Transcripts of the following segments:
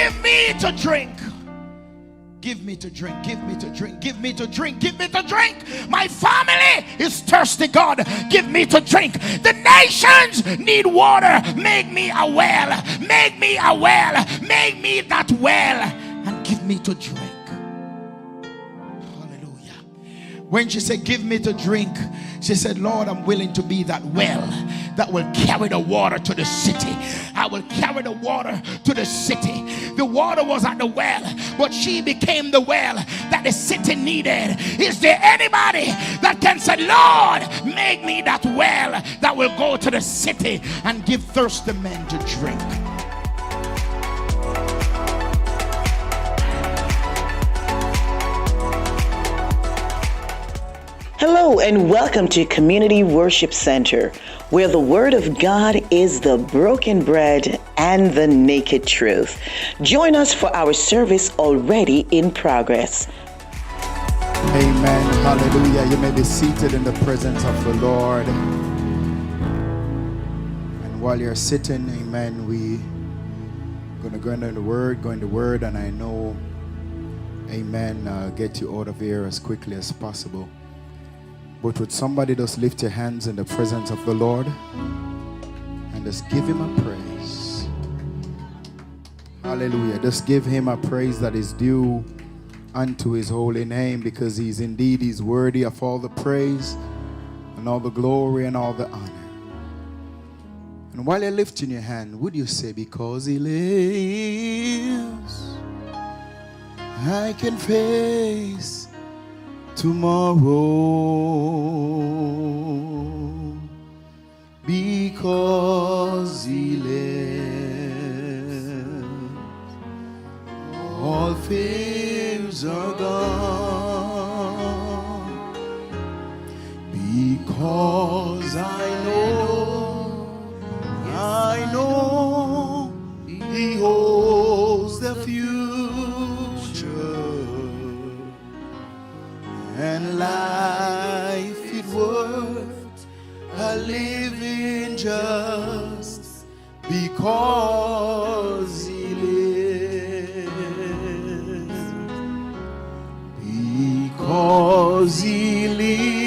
give me to drink. Give me to drink, give me to drink, give me to drink, give me to drink. My family is thirsty, God. Give me to drink. The nations need water. Make me a well. Make me a well. Make me that well. And give me to drink. Hallelujah. When she said, give me to drink, she said, Lord, I'm willing to be that well that will carry the water to the city. I will carry the water to the city. The water was at the well, but she became the well that the city needed. Is there anybody that can say, Lord, make me that well that will go to the city and give thirsty men to drink? Hello and welcome to Community Worship Center, where the Word of God is the broken bread and the naked truth. Join us for our service already in progress. Amen. Hallelujah. You may be seated in the presence of the Lord. And while you're sitting, amen, we're going to go into the Word, and I know, amen, get you out of here as quickly as possible. But would somebody just lift your hands in the presence of the Lord and just give him a praise? Hallelujah. Just give him a praise that is due unto his holy name, because he's worthy of all the praise and all the glory and all the honor. And while you're lifting your hand, would you say, because he lives, I can face tomorrow, because he lives, all fears are gone, because I know he holds the future. And life is worth a living just because he lives. Because he lives,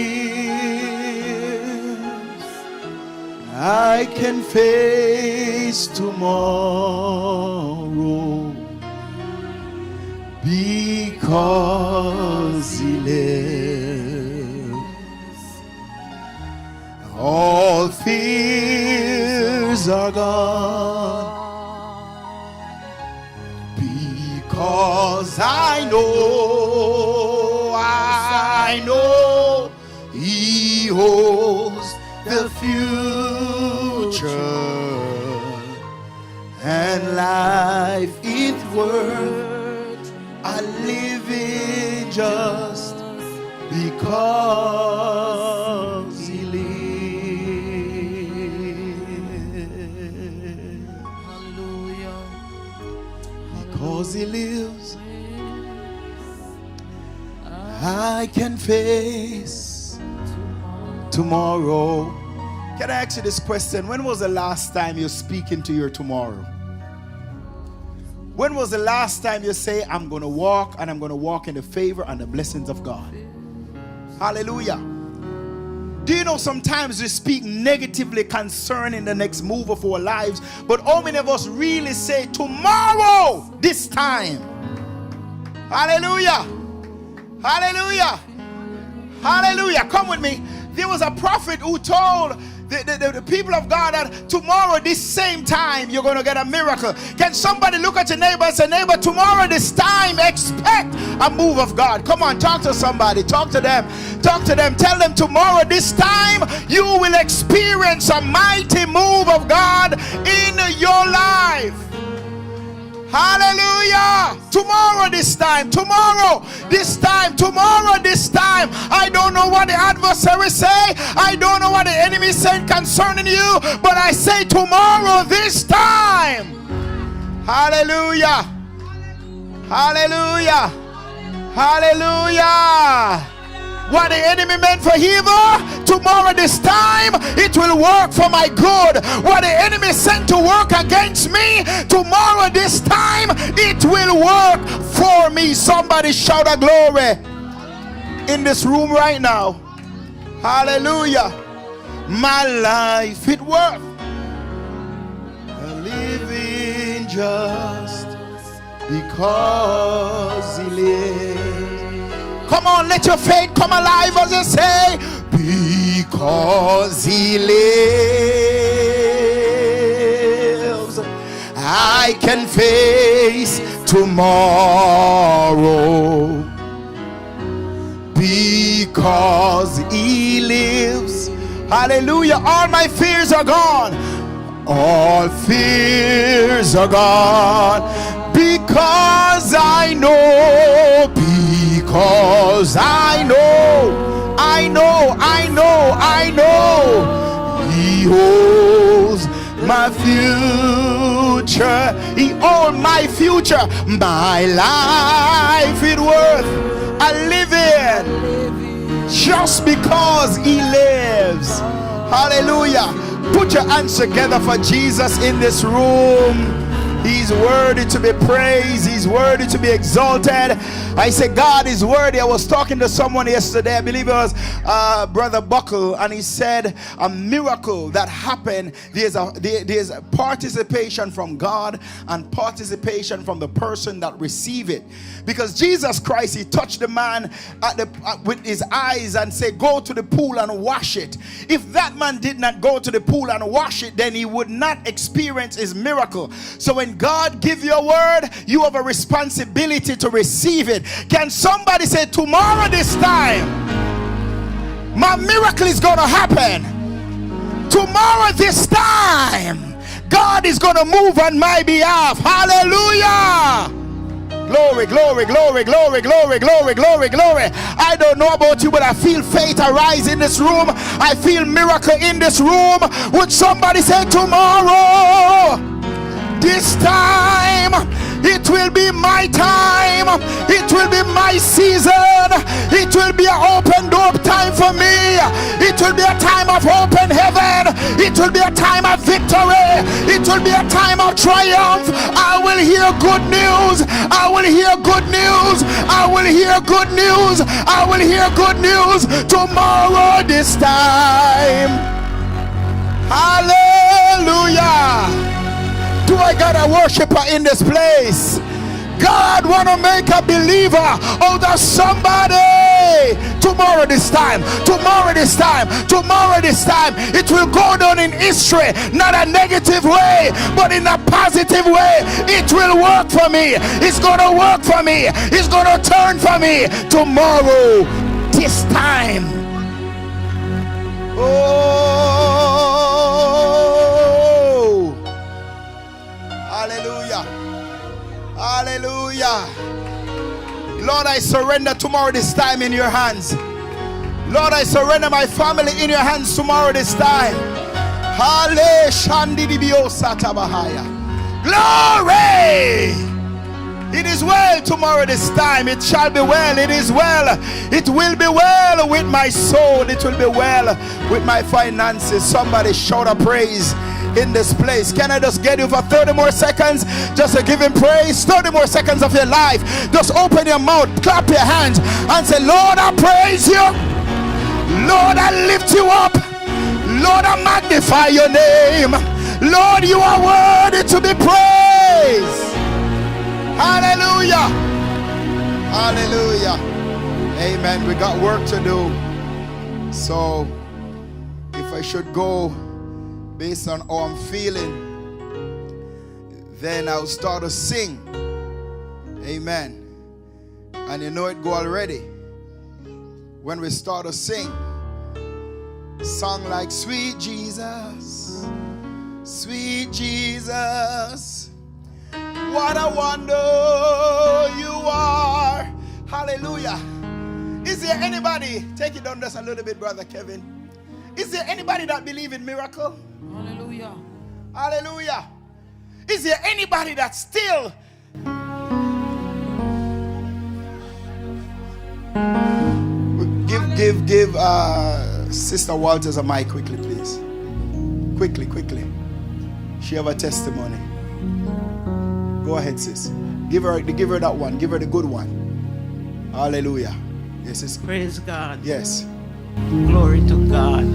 I can face tomorrow. Because he lives, all fears are gone. Because I know he holds the future, and life is worth a living just because he lives. Hallelujah. Because he lives, I can face tomorrow. Can I ask you this question? When was the last time you're speaking to your tomorrow? When was the last time you say, I'm going to walk, and I'm going to walk in the favor and the blessings of God? Hallelujah. Do you know sometimes we speak negatively concerning the next move of our lives, but how many of us really say tomorrow, this time? Hallelujah. Hallelujah. Hallelujah. Come with me. There was a prophet who told the people of God that tomorrow this same time you're going to get a miracle. Can somebody look at your neighbor and say, neighbor, tomorrow this time expect a move of God? Come on, talk to somebody. Talk to them. Talk to them. Tell them tomorrow this time you will experience a mighty move of God in your life. Hallelujah. Tomorrow this time. Tomorrow this time. Tomorrow this time. I don't know what the adversary say. I don't know what the enemy said concerning you. But I say tomorrow this time. Hallelujah. Hallelujah. Hallelujah. What the enemy meant for evil, tomorrow this time, it will work for my good. What the enemy sent to work against me, tomorrow this time, it will work for me. Somebody shout a glory in this room right now. Hallelujah. My life it worth living just because he lives. Come on, let your faith come alive as you say, because he lives, I can face tomorrow. Because he lives. Hallelujah. All my fears are gone. All fears are gone. Because I know. Because I know. I know. I know. I know. He holds my future. He owns my future. My life is worth a living just because he lives. Hallelujah. Put your hands together for Jesus in this room. He's worthy to be praised. He's worthy to be exalted. I say God is worthy. I was talking to someone yesterday, I believe it was Brother Buckle, and he said a miracle that happened. There's a participation from God and participation from the person that receive it. Because Jesus Christ, he touched the man with his eyes and said, go to the pool and wash it. If that man did not go to the pool and wash it, then he would not experience his miracle. So when God give you a word, you have a responsibility to receive it. Can somebody say, tomorrow this time, my miracle is going to happen. Tomorrow this time, God is going to move on my behalf. Hallelujah. Glory, glory, glory, glory, glory, glory, glory, glory. I don't know about you, but I feel faith arise in this room. I feel miracle in this room. Would somebody say, tomorrow this time, it will be my time. It will be my season. It will be an open door time for me. It will be a time of open heaven. It will be a time of victory. It will be a time of triumph. I will hear good news. I will hear good news. I will hear good news. I will hear good news tomorrow this time. Hallelujah. Do I got a worshiper in this place? God want to make a believer out of somebody. Tomorrow this time, tomorrow this time, tomorrow this time, it will go down in history, not a negative way, but in a positive way. It will work for me. It's going to work for me. It's going to turn for me tomorrow this time. Oh, hallelujah. Hallelujah. Lord, I surrender tomorrow this time in your hands. Lord, I surrender my family in your hands tomorrow this time. Glory. It is well tomorrow this time. It shall be well. It is well. It will be well with my soul. It will be well with my finances. Somebody shout a praise in this place. Can I just get you for 30 more seconds just to give him praise? 30 more seconds of your life. Just open your mouth, clap your hands, and say, Lord, I praise you. Lord, I lift you up. Lord, I magnify your name. Lord, you are worthy to be praised. Hallelujah. Hallelujah. Amen. We got work to do. So if I should go based on how I'm feeling, then I'll start to sing. Amen. And you know it go already. When we start to sing, song like sweet Jesus, sweet Jesus, what a wonder you are. Hallelujah. Is there anybody, take it down just a little bit, Brother Kevin. Is there anybody that believe in miracle? Hallelujah. Hallelujah. Is there anybody that still Give Sister Walters a mic quickly, please. Quickly. She have a testimony. Go ahead, sis. Give her that one. Give her the good one. Hallelujah. Yes, sis. Praise God. Yes. Glory to God.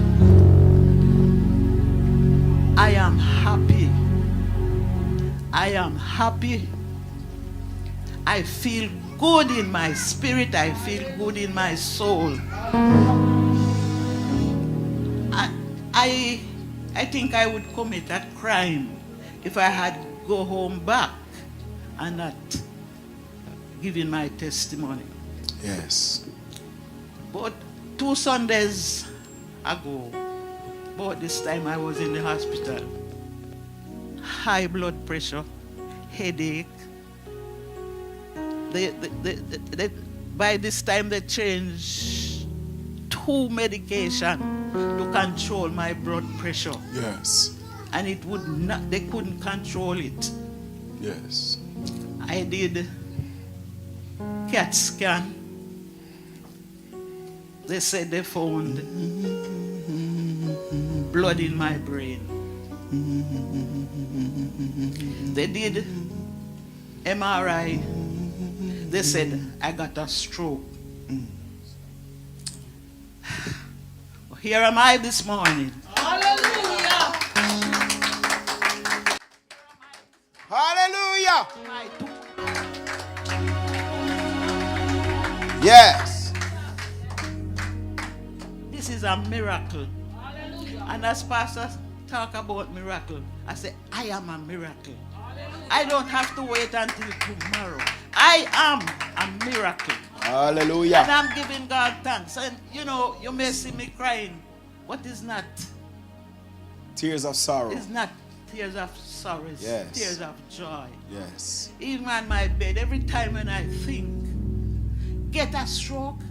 I am happy. I am happy. I feel good in my spirit. I feel good in my soul. I think I would commit a crime if I had to go home back and not giving my testimony. Yes. But 2 Sundays ago, about this time I was in the hospital. High blood pressure, headache. By this time they changed 2 medication to control my blood pressure. Yes. And it would not, they couldn't control it. Yes. I did CAT scan. They said they found blood in my brain. They did MRI. They said I got a stroke. Here am I this morning. Hallelujah. Hallelujah. Yes. This is a miracle. And as pastors talk about miracle, I say, I am a miracle. I don't have to wait until tomorrow. I am a miracle. Hallelujah. And I'm giving God thanks. And you know, you may see me crying. What is not? Tears of sorrow. It's not tears of sorrow. It's Yes. tears of joy. Yes. Even on my bed, every time when I think, get a stroke,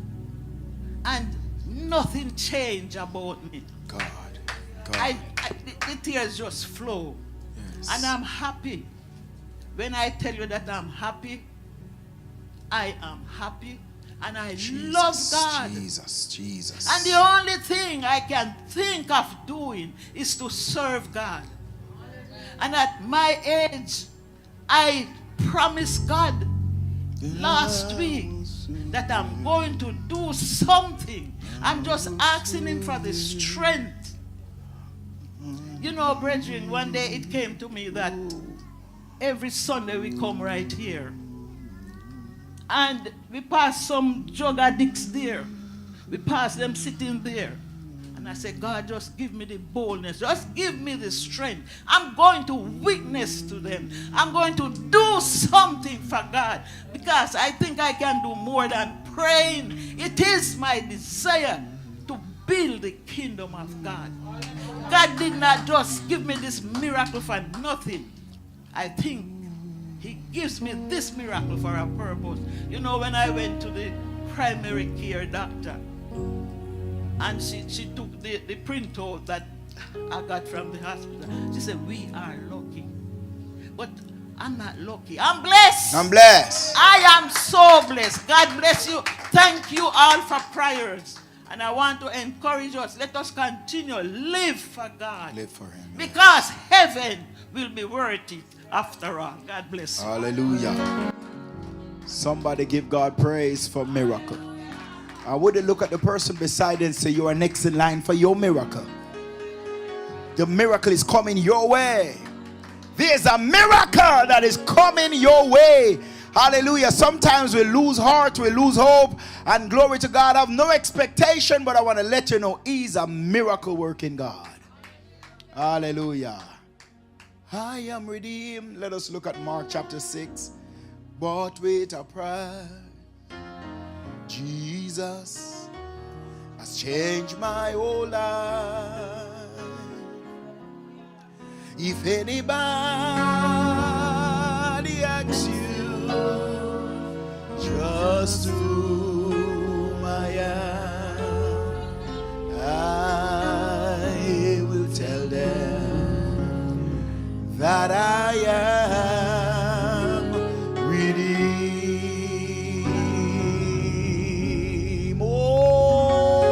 and nothing changed about me. God. The tears just flow. Yes. And I'm happy. When I tell you that I'm happy, I am happy. And I love God. Jesus. And the only thing I can think of doing is to serve God. And at my age, I promised God last week that I'm going to do something. I'm just asking Him for the strength. You know, brethren, one day it came to me that every Sunday we come right here. And we pass some drug addicts there. We pass them sitting there. And I said, God, just give me the boldness. Just give me the strength. I'm going to witness to them. I'm going to do something for God. Because I think I can do more than praying. It is my desire to build the kingdom of God. God did not just give me this miracle for nothing. I think He gives me this miracle for a purpose. You know, when I went to the primary care doctor, and she took the printout that I got from the hospital, she said, we are lucky. But I'm not lucky. I'm blessed. I'm blessed. I am so blessed. God bless you. Thank you all for prayers. And I want to encourage us. Let us continue. Live for God. Live for Him. Because heaven will be worth it after all. God bless you. Hallelujah. Somebody give God praise for miracle. I would look at the person beside and say, you are next in line for your miracle. The miracle is coming your way. There's a miracle that is coming your way. Hallelujah. Sometimes we lose heart, we lose hope, and glory to God, I have no expectation, but I want to let you know He's a miracle working God. Hallelujah. I am redeemed. Let us look at Mark chapter 6. Bought with a price, Jesus has changed my whole life. If anybody asks you just who I am, I will tell them that I am redeemed. Oh,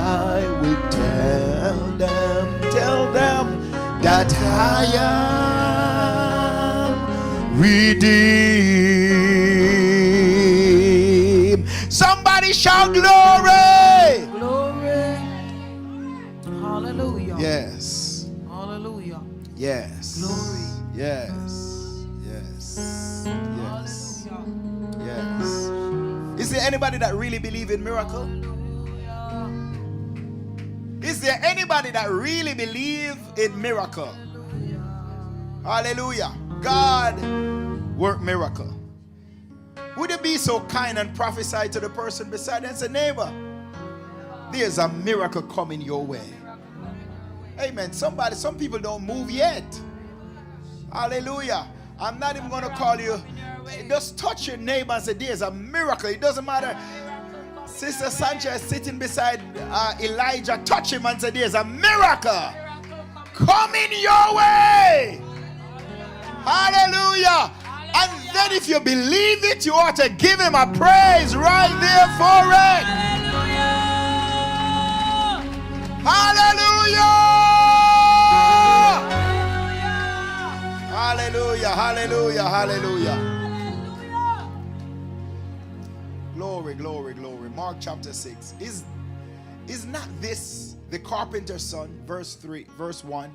I will tell them that I am redeemed. Somebody shout glory! Glory. Hallelujah. Yes. Hallelujah. Yes. Glory. Yes. Yes. Yes. Hallelujah. Yes. Is there anybody that really believe in miracle? Is there anybody that really believe in miracle? Hallelujah. God work miracle. Would you be so kind and prophesy to the person beside you and say, neighbor, there's a miracle coming your way. Amen. Some people don't move yet. Hallelujah. I'm not even going to call you. Just touch your neighbor and say, there's a miracle. It doesn't matter. Sister Sanchez sitting beside Elijah. Touch him and say, there's a miracle coming your way. Hallelujah. And then if you believe it, you ought to give him a praise right there for it. Hallelujah. Hallelujah. Hallelujah. Hallelujah. Glory, glory, glory. Mark chapter 6. Is not this the carpenter's son? Verse 3, verse 1,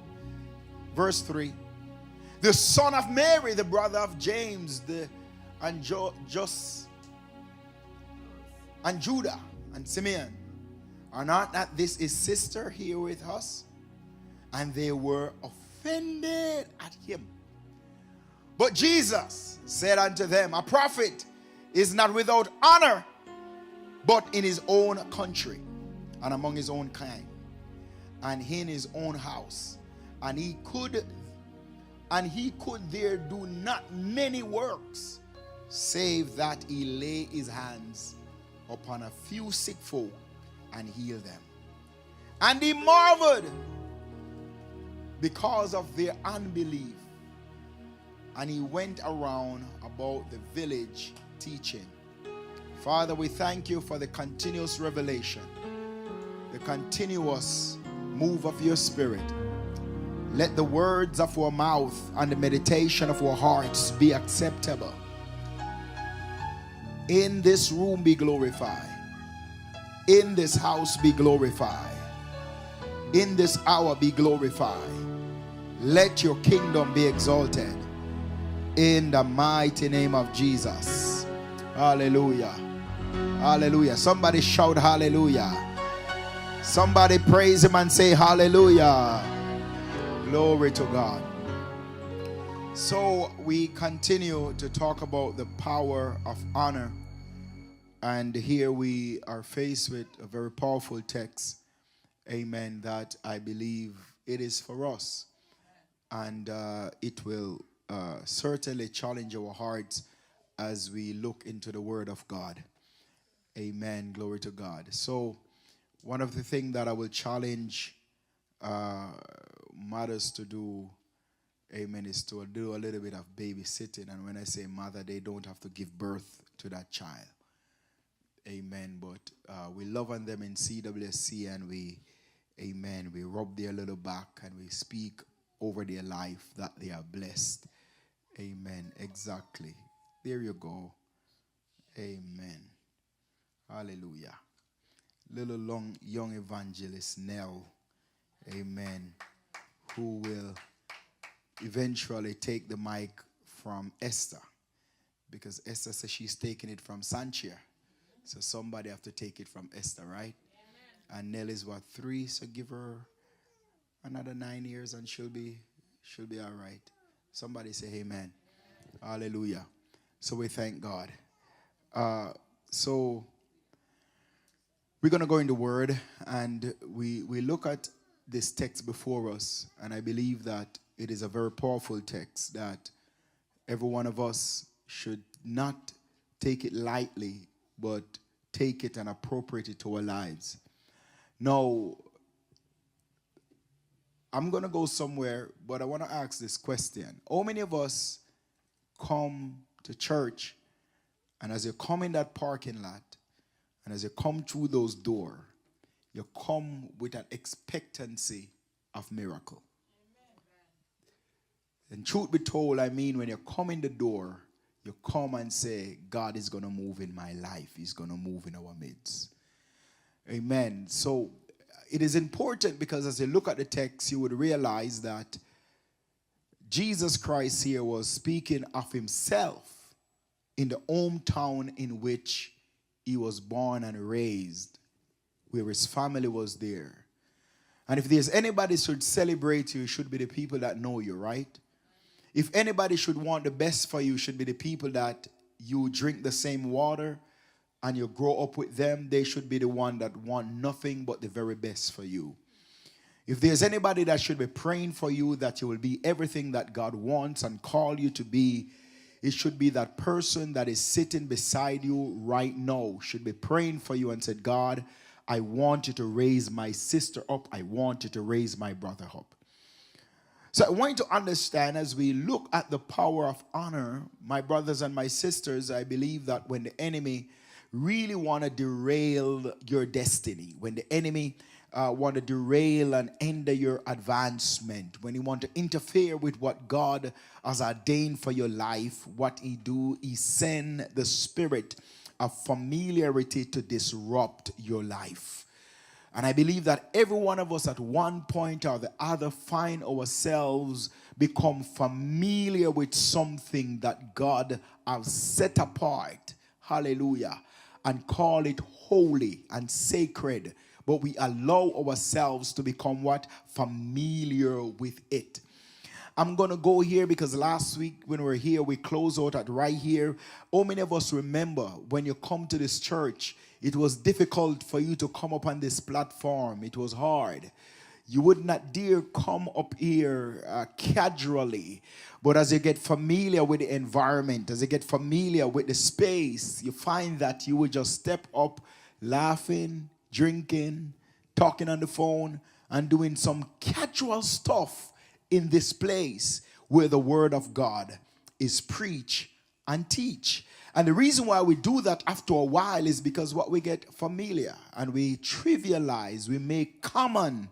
verse 3. The son of Mary, the brother of James, and Judah and Simeon. Are not that this is sister here with us? And they were offended at him. But Jesus said unto them, a prophet is not without honor, but in his own country, and among his own kind, and in his own house. And he could there do not many works, save that he lay his hands upon a few sick folk and heal them. And he marveled because of their unbelief. And he went around about the village teaching. Father, we thank you for the continuous revelation, the continuous move of your spirit. Let the words of our mouth and the meditation of our hearts be acceptable. In this room be glorified. In this house be glorified. In this hour be glorified. Let your kingdom be exalted. In the mighty name of Jesus. Hallelujah. Hallelujah. Somebody shout hallelujah. Somebody praise him and say hallelujah. Glory to God. So we continue to talk about the power of honor. And here we are faced with a very powerful text. Amen. That I believe it is for us. And it will certainly challenge our hearts as we look into the Word of God. Amen. Glory to God. So one of the things that I will challenge mothers to do, amen, is to do a little bit of babysitting. And when I say mother, they don't have to give birth to that child. Amen. But we love on them in CWSC, and we rub their little back and we speak over their life that they are blessed. Amen. Exactly. There you go. Amen. Hallelujah. Little young evangelist Nell. Amen. Who will eventually take the mic from Esther. Because Esther says she's taking it from Sanchia. So somebody have to take it from Esther, right? Amen. And Nell is what, 3? So give her another 9 years and she'll be all right. Somebody say amen. Hallelujah. So we thank God. So we're going to go in the Word, and we look at this text before us, and I believe that it is a very powerful text that every one of us should not take it lightly, but take it and appropriate it to our lives. Now, I'm going to go somewhere, but I want to ask this question. How many of us come to church, and as you come in that parking lot, and as you come through those doors, you come with an expectancy of miracle. And truth be told, I mean, when you come in the door, you come and say, God is going to move in my life. He's going to move in our midst. Amen. So it is important because as you look at the text, you would realize that Jesus Christ here was speaking of himself in the hometown in which he was born and raised, where his family was there. And if there's anybody should celebrate you, it should be the people that know you, right? If anybody should want the best for you, it should be the people that you drink the same water and you grow up with them. They should be the one that want nothing but the very best for you. If there's anybody that should be praying for you that you will be everything that God wants and call you to be, it should be that person that is sitting beside you right now should be praying for you and said, God, I want you to raise my sister up. I want you to raise my brother up. So I want you to understand as we look at the power of honor, my brothers and my sisters, I believe that when the enemy really want to derail your destiny, when the enemy want to derail and hinder your advancement, when he want to interfere with what God has ordained for your life, what he do, he send the spirit of familiarity to disrupt your life. And I believe that every one of us at one point or the other find ourselves become familiar with something that God has set apart, hallelujah, and call it holy and sacred. But we allow ourselves to become what? Familiar with it. I'm going to go here because last week when we were here, we closed out at right here. How many of us remember when you come to this church, it was difficult for you to come up on this platform. It was hard. You would not dare come up here casually. But as you get familiar with the environment, as you get familiar with the space, you find that you will just step up laughing, drinking, talking on the phone, and doing some casual stuff in this place where the word of God is preached and teach. And the reason why we do that after a while is because what we get familiar and we trivialize, we make common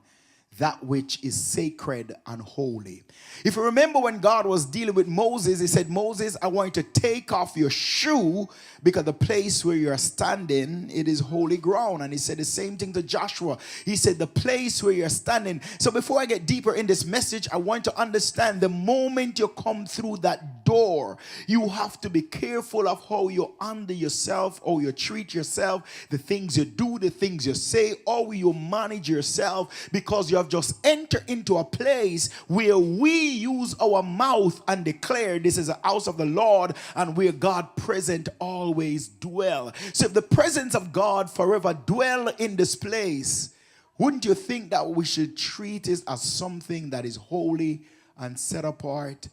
that which is sacred and holy. If you remember when God was dealing with Moses, he said, Moses, I want you to take off your shoe because the place where you're standing, it is holy ground. And he said the same thing to Joshua. He said the place where you're standing. So before I get deeper in this message, I want to understand the moment you come through that door, you have to be careful of how you handle yourself, how you treat yourself, the things you do, the things you say, how you manage yourself, because you have just entered into a place where we use our mouth and declare this is a house of the Lord and where God present always dwell. So if the presence of God forever dwell in this place, wouldn't you think that we should treat it as something that is holy and set apart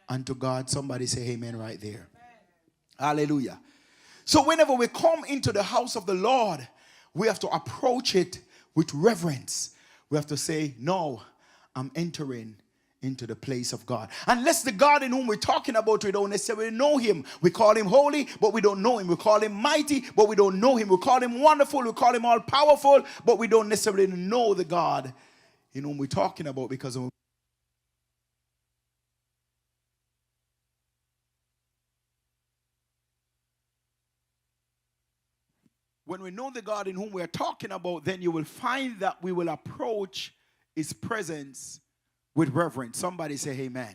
unto God? Somebody say amen right there. Amen. Hallelujah. So whenever we come into the house of the Lord, we have to approach it with reverence. We have to say, no, I'm entering into the place of God. Unless the God in whom we're talking about, we don't necessarily know him. We call him holy, but we don't know him. We call him mighty, but we don't know him. We call him wonderful, we call him all powerful, but we don't necessarily know the God in whom we're talking about, because when we know the God in whom we are talking about, then you will find that we will approach his presence with reverence. Somebody say amen.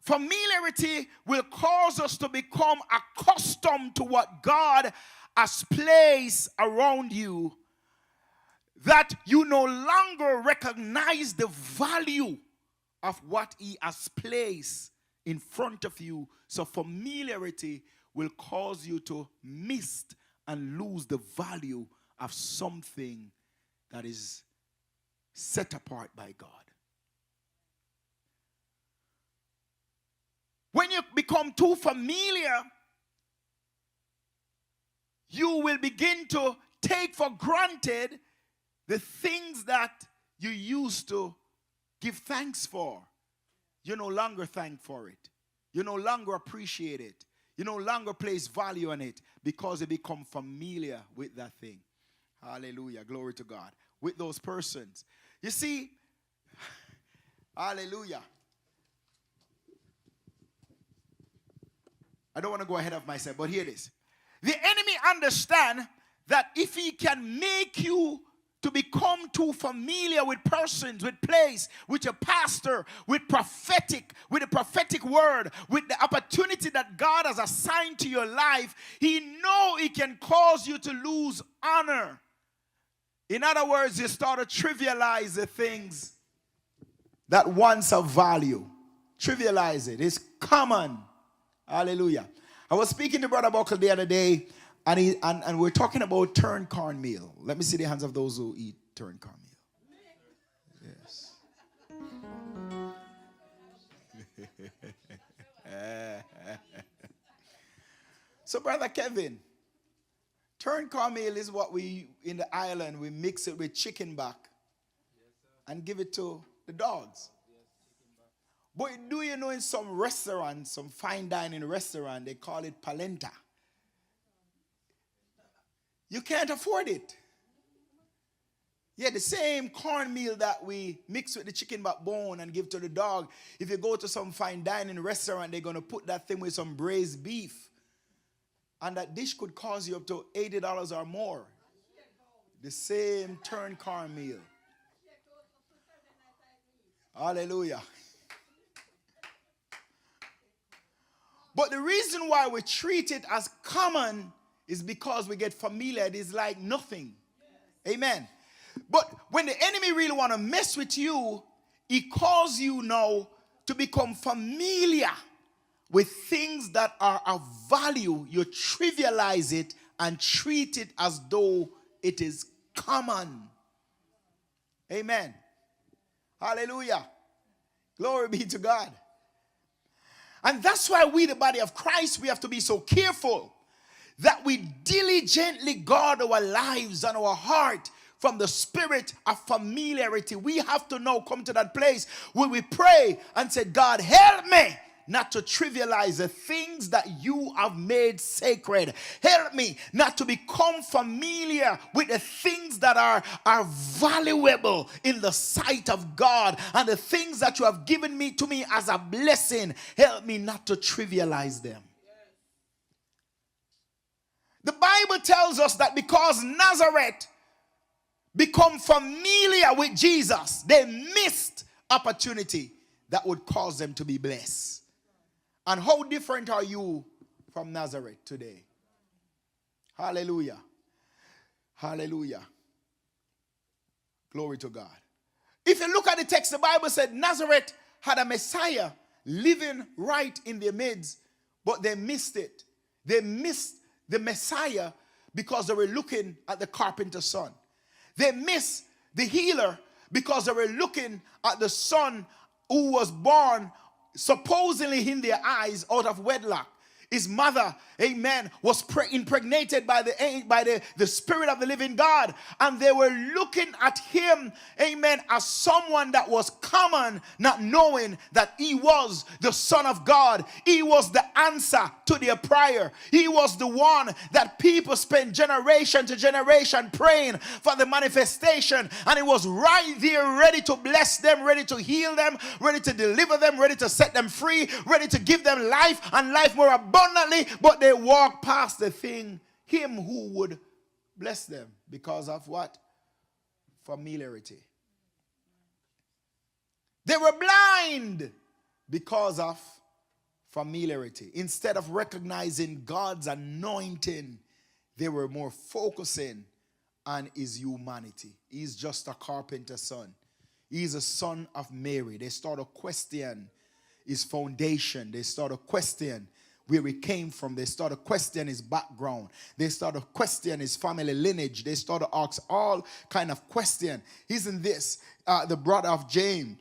Familiarity will cause us to become accustomed to what God has placed around you, that you no longer recognize the value of what he has placed in front of you. So familiarity will cause you to miss and lose the value of something that is set apart by God. When you become too familiar, you will begin to take for granted the things that you used to give thanks for. You no longer thank for it. You no longer appreciate it. You no longer place value on it because you become familiar with that thing. Hallelujah. Glory to God. With those persons. You see, hallelujah. I don't want to go ahead of myself, but here it is. The enemy understand that if he can make you to become too familiar with persons, with place, with your pastor, with a prophetic word, with the opportunity that God has assigned to your life, he know it can cause you to lose honor. In other words, you start to trivialize the things that once of value. Trivialize it. It's common. Hallelujah. I was speaking to Brother Buckle the other day, and we're talking about turned cornmeal. Let me see the hands of those who eat turned cornmeal. Yes. So, Brother Kevin, turned cornmeal is what we, in the island, we mix it with chicken back and give it to the dogs. But do you know in some restaurants, some fine dining restaurant, they call it polenta. You can't afford it. Yeah, the same cornmeal that we mix with the chicken backbone and give to the dog. If you go to some fine dining restaurant, they're going to put that thing with some braised beef. And that dish could cost you up to $80 or more. The same turned cornmeal. Hallelujah. But the reason why we treat it as common is because we get familiar. It is like nothing. Amen. But when the enemy really want to mess with you, he calls you now to become familiar with things that are of value. You trivialize it and treat it as though it is common. Amen. Hallelujah. Glory be to God. And that's why we, the body of Christ, we have to be so careful that we diligently guard our lives and our heart from the spirit of familiarity. We have to now come to that place where we pray and say, God, help me not to trivialize the things that you have made sacred. Help me not to become familiar with the things that are valuable in the sight of God and the things that you have given me to me as a blessing. Help me not to trivialize them. The Bible tells us that because Nazareth become familiar with Jesus, they missed opportunity that would cause them to be blessed. And how different are you from Nazareth today? Hallelujah. Hallelujah. Glory to God. If you look at the text, the Bible said Nazareth had a Messiah living right in their midst, but they missed it. They missed the Messiah because they were looking at the carpenter's son. They missed the healer because they were looking at the son who was born supposedly in their eyes out of wedlock. His mother, amen, was impregnated by the Spirit of the living God. And they were looking at him, amen, as someone that was common, not knowing that he was the Son of God. He was the answer to their prayer. He was the one that people spent generation to generation praying for the manifestation. And he was right there ready to bless them, ready to heal them, ready to deliver them, ready to set them free, ready to give them life and life more abundantly. But they walked past the thing, him who would bless them because of what? Familiarity. They were blind because of familiarity. Instead of recognizing God's anointing, they were more focusing on his humanity. He's just a carpenter's son. He's a son of Mary. They start to question his foundation. They start to question where he came from. They start to question his background. They start to question his family lineage. They start to ask all kind of question. Isn't this the brother of James?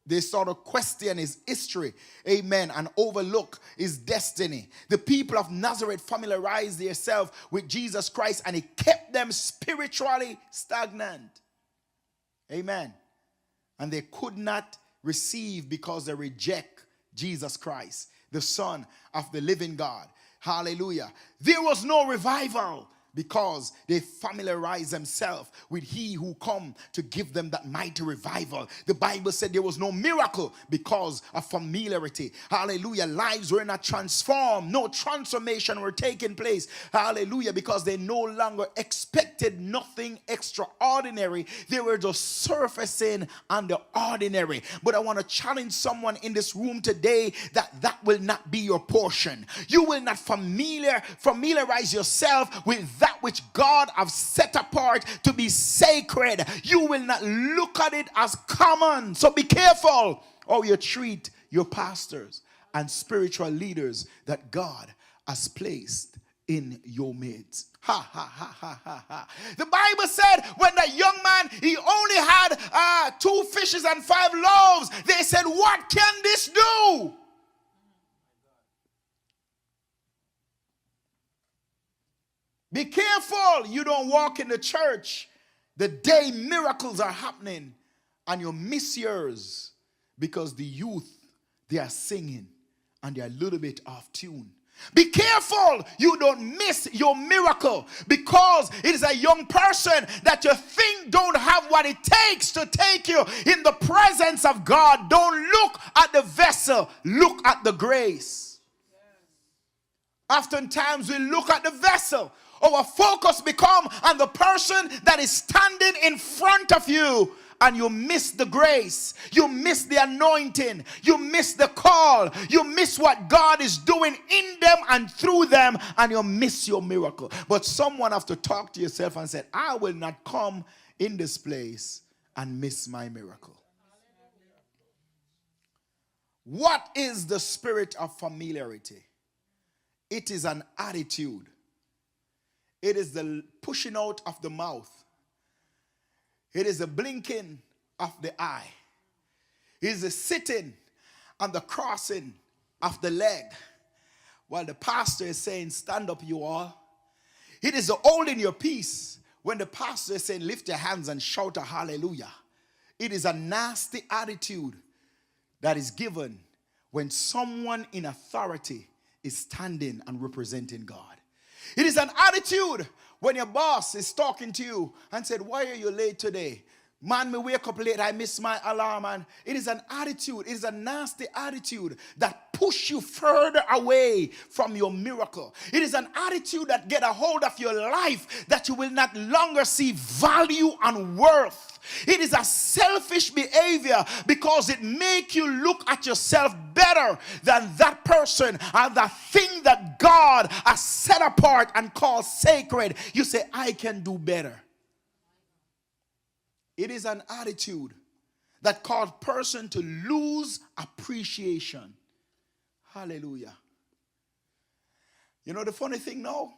They start to question his history, amen, and overlook his destiny. The people of Nazareth familiarized themselves with Jesus Christ, and it kept them spiritually stagnant, amen. And they could not receive because they reject Jesus Christ, the Son of the living God. Hallelujah. There was no revival because they familiarize themselves with he who come to give them that mighty revival. The Bible said there was no miracle because of familiarity. Hallelujah. Lives were not transformed. No transformation were taking place. Hallelujah. Because they no longer expected nothing extraordinary. They were just surfacing on the ordinary. But I want to challenge someone in this room today that will not be your portion. You will not familiarize yourself with that which God has set apart to be sacred. You will not look at it as common. So be careful how you treat your pastors and spiritual leaders that God has placed in your midst. Ha, ha, ha, ha, ha, ha. The Bible said when that young man, he only had 2 fishes and 5 loaves. They said, what can this do? Be careful you don't walk in the church the day miracles are happening and you miss yours because the youth, they are singing and they're a little bit off tune. Be careful you don't miss your miracle because it is a young person that you think don't have what it takes to take you in the presence of God. Don't look at the vessel, look at the grace. Oftentimes we look at the vessel. Our focus become on the person that is standing in front of you, and you miss the grace, you miss the anointing, you miss the call, you miss what God is doing in them and through them, and you miss your miracle. But someone have to talk to yourself and say, I will not come in this place and miss my miracle. What is the spirit of familiarity? It is an attitude. It is the pushing out of the mouth. It is the blinking of the eye. It is the sitting and the crossing of the leg while the pastor is saying, stand up you all. It is the holding your peace when the pastor is saying, lift your hands and shout a hallelujah. It is a nasty attitude that is given when someone in authority is standing and representing God. It is an attitude when your boss is talking to you and said, why are you late today? Man, me wake up late, I miss my alarm. And it is an attitude, it is a nasty attitude that push you further away from your miracle. It is an attitude that get a hold of your life that you will not longer see value and worth. It is a selfish behavior because it makes you look at yourself better than that person and the thing that God has set apart and called sacred. You say, I can do better. It is an attitude that causes person to lose appreciation. Hallelujah. You know the funny thing now?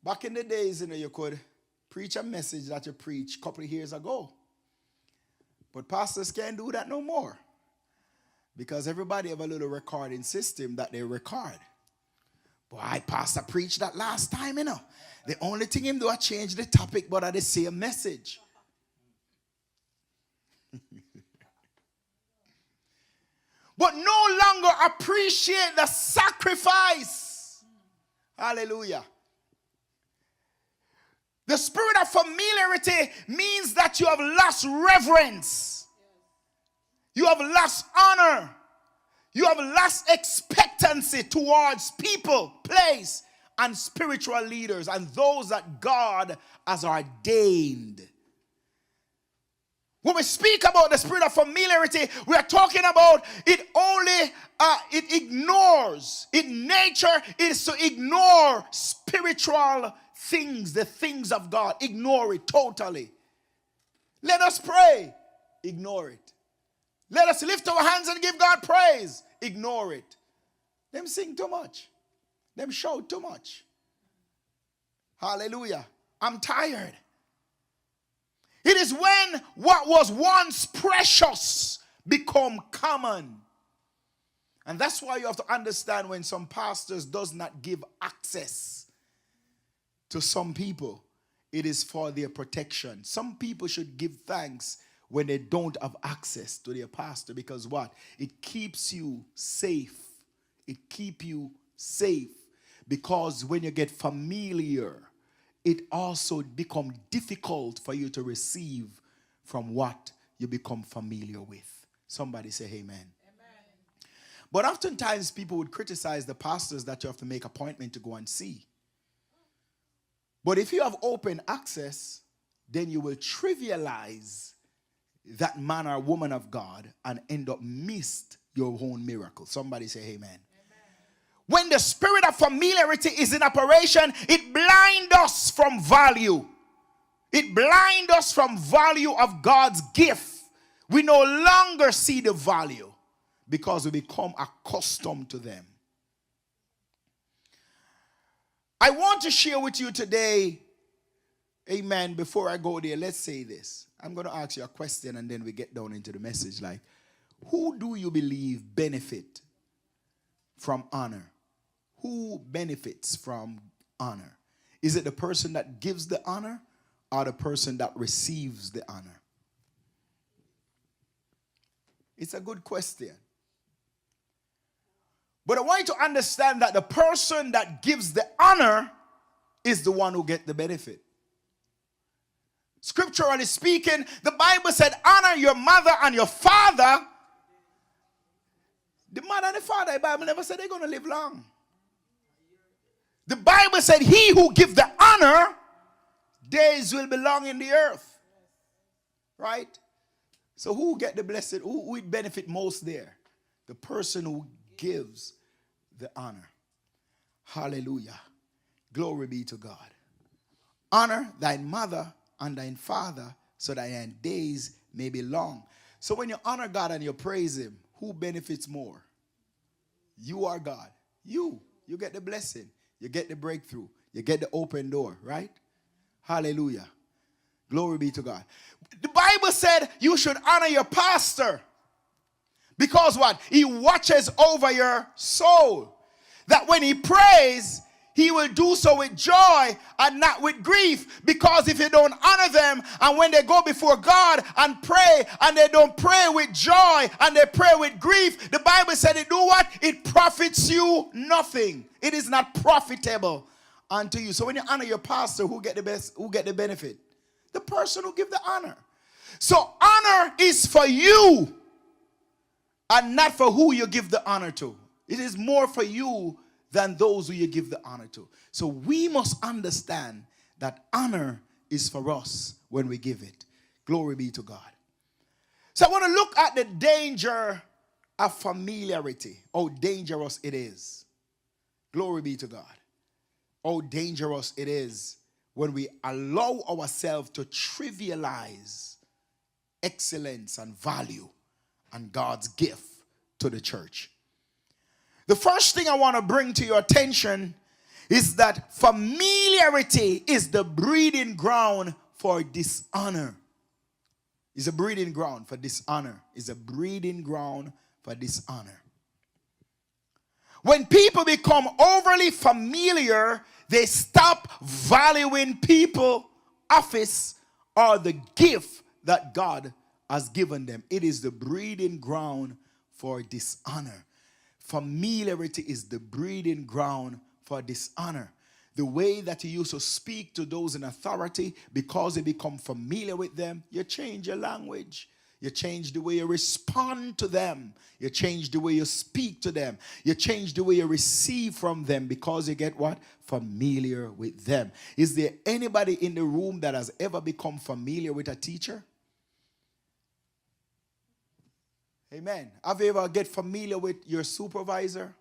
Back in the days, you could preach a message that you preached a couple of years ago. But pastors can't do that no more. Because everybody have a little recording system that they record. Boy, pastor preached that last time, The only thing him do is change the topic, but I the same message. But no longer appreciate the sacrifice. Hallelujah. The spirit of familiarity means that you have lost reverence. You have lost honor. You have lost expectancy towards people, place, and spiritual leaders and those that God has ordained. When we speak about the spirit of familiarity, we are talking about it only, it ignores. In nature, it is to ignore spiritual things, the things of God. Ignore it totally. Let us pray. Ignore it. Let us lift our hands and give God praise. Ignore it. Them sing too much. Them shout too much. Hallelujah. I'm tired. It is when what was once precious become common. And that's why you have to understand when some pastors does not give access to some people, it is for their protection. Some people should give thanks when they don't have access to their pastor, because what? It keeps you safe. It keeps you safe. Because when you get familiar, it also becomes difficult for you to receive from what you become familiar with. Somebody say amen. But oftentimes people would criticize the pastors that you have to make appointment to go and see. But if you have open access, then you will trivialize that man or woman of God and end up missed your own miracle. Somebody say amen. When the spirit of familiarity is in operation, it blinds us from value. It blinds us from value of God's gift. We no longer see the value because we become accustomed to them. I want to share with you today, amen, before I go there, let's say this. I'm going to ask you a question and then we get down into the message. Like, who do you believe benefit from honor? Who benefits from honor? Is it the person that gives the honor or the person that receives the honor? It's a good question. But I want you to understand that the person that gives the honor is the one who gets the benefit. Scripturally speaking, the Bible said, honor your mother and your father. The mother and the father, the Bible never said they're going to live long. The Bible said, he who gives the honor, days will be long in the earth. Right? So who get the blessed, who would benefit most there? The person who gives the honor. Hallelujah. Glory be to God. Honor thine mother and thine father, so that thine days may be long. So when you honor God and you praise him, who benefits more? You are God. You get the blessing. You get the breakthrough. You get the open door, right? Hallelujah. Glory be to God. The Bible said you should honor your pastor. Because what? He watches over your soul. That when he prays, he will do so with joy and not with grief. Because if you don't honor them, and when they go before God and pray, and they don't pray with joy and they pray with grief, the Bible said it do what? It profits you nothing. It is not profitable unto you. So when you honor your pastor, who get the best? Who get the benefit? The person who give the honor. So honor is for you and not for who you give the honor to. It is more for you than those who you give the honor to. So we must understand that honor is for us when we give it. Glory be to God. So I want to look at the danger of familiarity. How dangerous it is. Glory be to God. How dangerous it is when we allow ourselves to trivialize excellence and value and God's gift to the church. The first thing I want to bring to your attention is that familiarity is the breeding ground for dishonor. It's a breeding ground for dishonor. It's a breeding ground for dishonor. When people become overly familiar, they stop valuing people, office, or the gift that God has given them. It is the breeding ground for dishonor. Familiarity is the breeding ground for dishonor. The way that you used to speak to those in authority, because you become familiar with them, you change your language. You change the way you respond to them. You change the way you speak to them. You change the way you receive from them because you get what? Familiar with them. Is there anybody in the room that has ever become familiar with a teacher? Amen. Have you ever get familiar with your supervisor?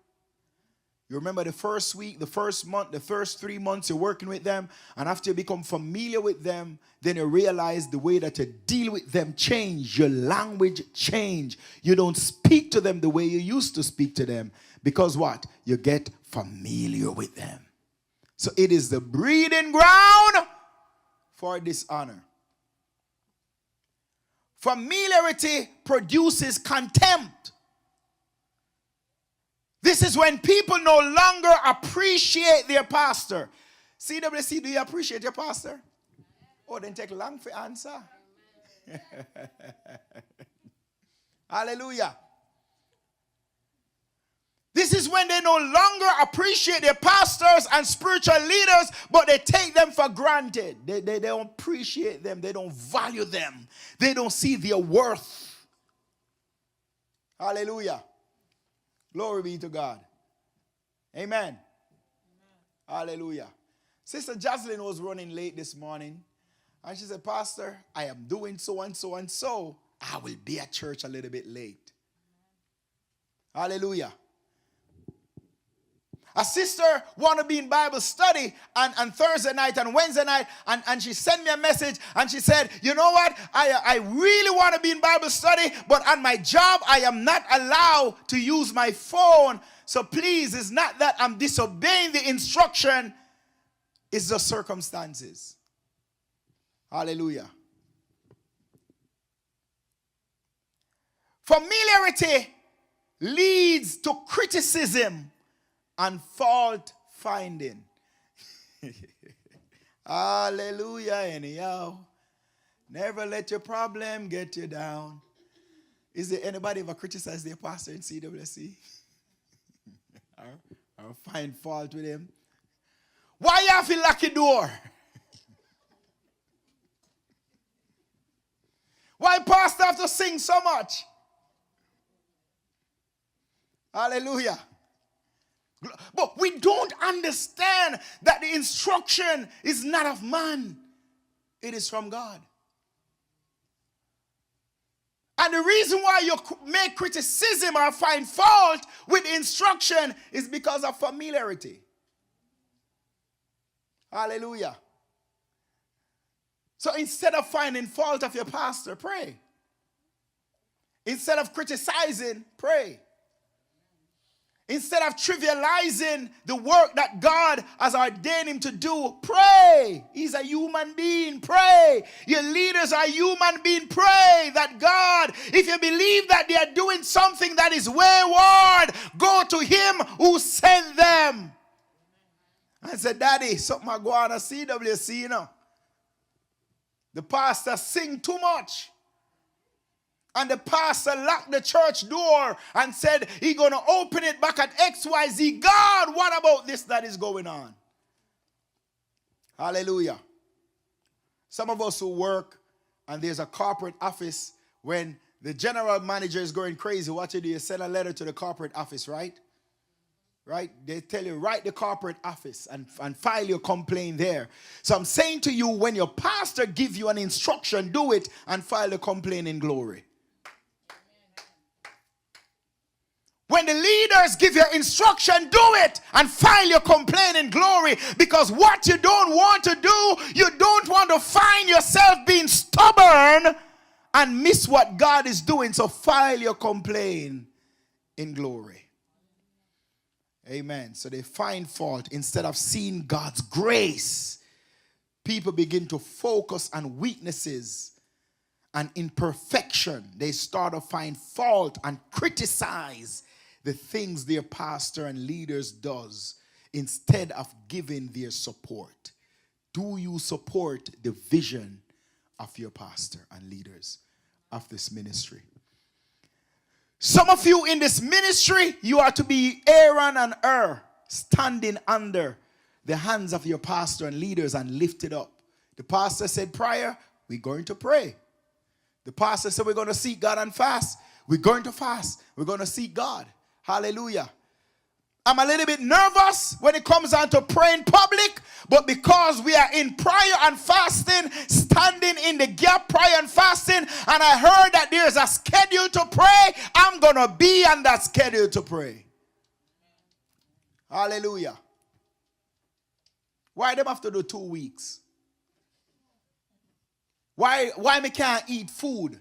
You remember the first week, the first month, the first 3 months you're working with them, and after you become familiar with them, then you realize the way that you deal with them change. Your language change. You don't speak to them the way you used to speak to them. Because what? You get familiar with them. So it is the breeding ground for dishonor. Familiarity produces contempt. This is when people no longer appreciate their pastor. CWC, do you appreciate your pastor? Oh, then take long for answer. Hallelujah. This is when they no longer appreciate their pastors and spiritual leaders, but they take them for granted. They don't appreciate them. They don't value them. They don't see their worth. Hallelujah. Glory be to God. Amen. Hallelujah. Sister Jocelyn was running late this morning, and she said, Pastor, I am doing so and so and so. I will be at church a little bit late. Hallelujah. A sister want to be in Bible study on Thursday night and Wednesday night, and she sent me a message, and she said, you know what, I really want to be in Bible study, but on my job, I am not allowed to use my phone. So please, it's not that I'm disobeying the instruction, it's the circumstances. Hallelujah. Familiarity leads to criticism and fault finding. Hallelujah, anyhow. Never let your problem get you down. Is there anybody ever criticized their pastor in CWC? or find fault with him? Why you have to lock your door? Why pastor have to sing so much? Hallelujah. But we don't understand that the instruction is not of man. It is from God. And the reason why you make criticism or find fault with instruction is because of familiarity. Hallelujah. So instead of finding fault of your pastor, pray. Instead of criticizing, pray. Instead of trivializing the work that God has ordained him to do, pray. He's a human being. Pray. Your leaders are human beings. Pray that God, if you believe that they are doing something that is wayward, go to him who sent them. I said, Daddy, something I go on a CWC, you know. The pastor sing too much. And the pastor locked the church door and said he's going to open it back at XYZ. God, what about this that is going on? Hallelujah. Some of us who work and there's a corporate office, when the general manager is going crazy, what you do? You send a letter to the corporate office, right? Right? They tell you, write the corporate office and file your complaint there. So I'm saying to you, when your pastor gives you an instruction, do it and file the complaint in glory. When the leaders give you instruction, do it and file your complaint in glory. Because what you don't want to do, you don't want to find yourself being stubborn and miss what God is doing. So file your complaint in glory. Amen. So they find fault instead of seeing God's grace. People begin to focus on weaknesses and imperfection. They start to find fault and criticize the things their pastor and leaders does instead of giving their support. Do you support the vision of your pastor and leaders of this ministry? Some of you in this ministry, you are to be Aaron and Hur, standing under the hands of your pastor and leaders and lift it up. The pastor said, prior, we're going to pray. The pastor said, we're going to seek God and fast. We're going to fast. We're going to seek God. Hallelujah. I'm a little bit nervous when it comes down to pray in public, but because we are in prayer and fasting, standing in the gap, prayer and fasting, and I heard that there's a schedule to pray, I'm going to be on that schedule to pray. Hallelujah. Why them have to do 2 weeks? Why me can't eat food?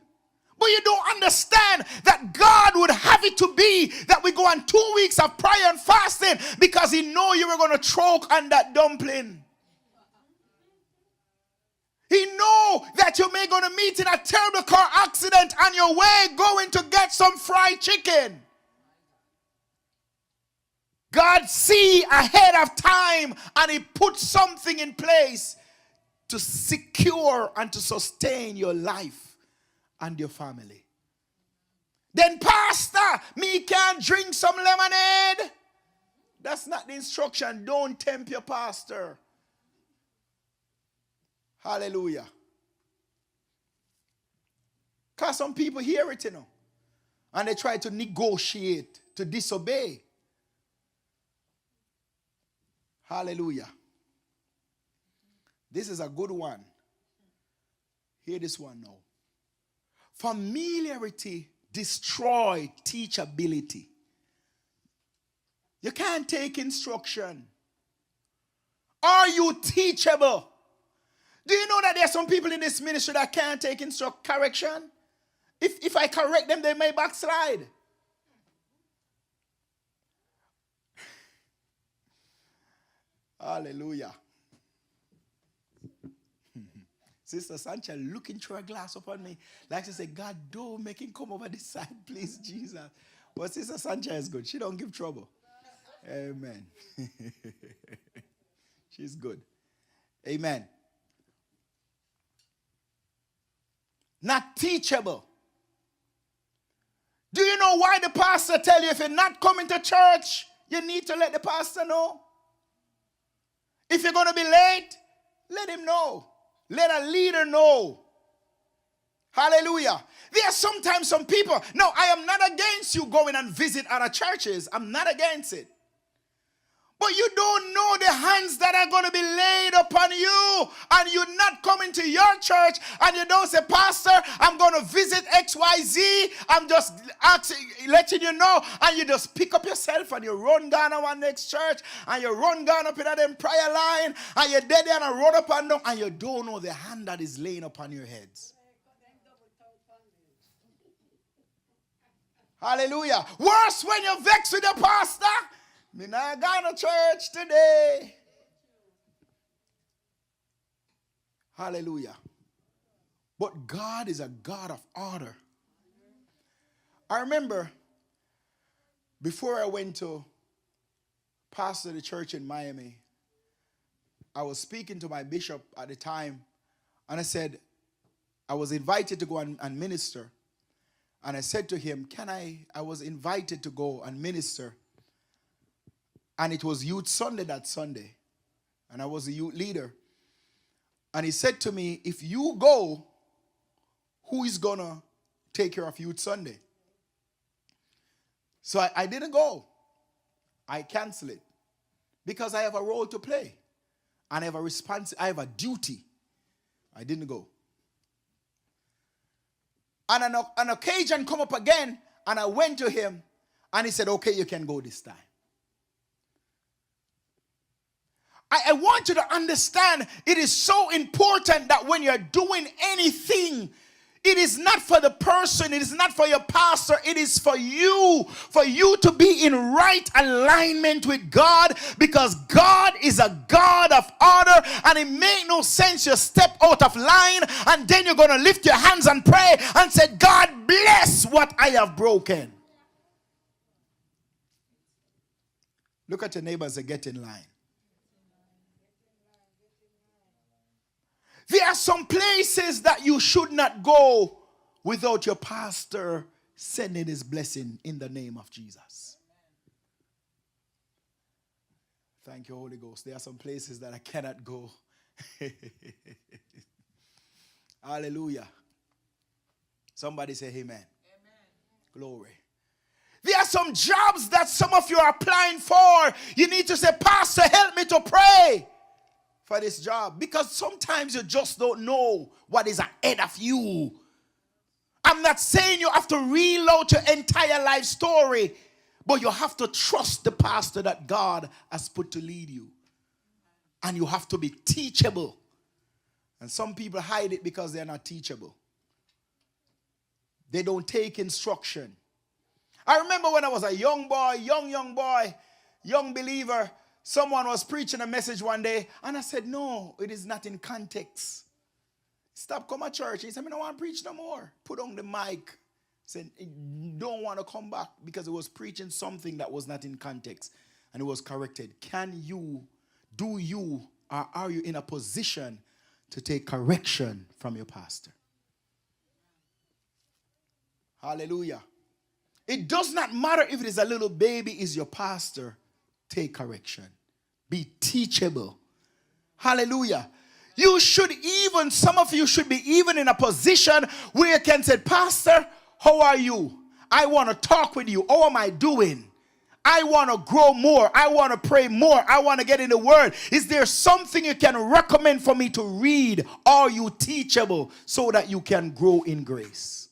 But you don't understand that God would have it to be that we go on 2 weeks of prayer and fasting because he know you were going to choke on that dumpling. He know that you may going to meet in a terrible car accident on your way going to get some fried chicken. God see ahead of time and he put something in place to secure and to sustain your life and your family. Then pastor, me can't drink some lemonade. That's not the instruction. Don't tempt your pastor. Hallelujah. Because some people hear it, and they try to negotiate, to disobey. Hallelujah. This is a good one. Hear this one now. Familiarity destroys teachability. You can't take instruction. Are you teachable? Do you know that there are some people in this ministry that can't take correction? If I correct them, they may backslide. Hallelujah. Sister Sancha looking through a glass upon me. Like she said, God, don't make him come over this side, please, Jesus. But Sister Sancha is good. She don't give trouble. Amen. She's good. Amen. Not teachable. Do you know why the pastor tell you if you're not coming to church, you need to let the pastor know? If you're going to be late, let him know. Let a leader know. Hallelujah. There are sometimes some people, no, I am not against you going and visit other churches. I'm not against it. But you don't know the hands that are going to be laid upon you, and you're not coming to your church, and you don't say, Pastor, I'm going to visit XYZ. I'm just letting you know, and you just pick up yourself and you run down to one next church, and you run down up in them prayer line, and you're dead there and run up and down, and you don't know the hand that is laying upon your heads. Hallelujah. Worse when you're vexed with the pastor. Me not going to church today. Hallelujah. But God is a God of order. I remember before I went to pastor the church in Miami, I was speaking to my bishop at the time, and I said, I was invited to go and minister. And I said to him, I was invited to go and minister. And it was Youth Sunday that Sunday. And I was a youth leader. And he said to me, if you go, who is going to take care of Youth Sunday? So I didn't go. I canceled it. Because I have a role to play. And I have a duty. I didn't go. And an occasion come up again. And I went to him. And he said, okay, you can go this time. I want you to understand it is so important that when you're doing anything, it is not for the person, it is not for your pastor, it is for you to be in right alignment with God, because God is a God of order, and it makes no sense you step out of line and then you're going to lift your hands and pray and say, God bless what I have broken. Look at your neighbors and get in line. There are some places that you should not go without your pastor sending his blessing in the name of Jesus. Thank you, Holy Ghost. There are some places that I cannot go. Hallelujah. Somebody say amen. Amen. Glory. There are some jobs that some of you are applying for. You need to say, Pastor, help me to pray for this job, because sometimes you just don't know what is ahead of you. I'm not saying you have to reload your entire life story, but you have to trust the pastor that God has put to lead you. And you have to be teachable. And some people hide it because they're not teachable. They don't take instruction. I remember when I was a young boy, young believer, someone was preaching a message one day, and I said, no, it is not in context. Stop come to church. He said, I don't want to preach no more. Put on the mic. Said, don't want to come back, because it was preaching something that was not in context, and it was corrected. Are you in a position to take correction from your pastor? Hallelujah. It does not matter if it is a little baby, is your pastor. Take correction. Be teachable. Hallelujah. You should even, some of you should be even in a position where you can say, Pastor, how are you? I want to talk with you. How am I doing? I want to grow more. I want to pray more. I want to get in the word. Is there something you can recommend for me to read? Are you teachable so that you can grow in grace?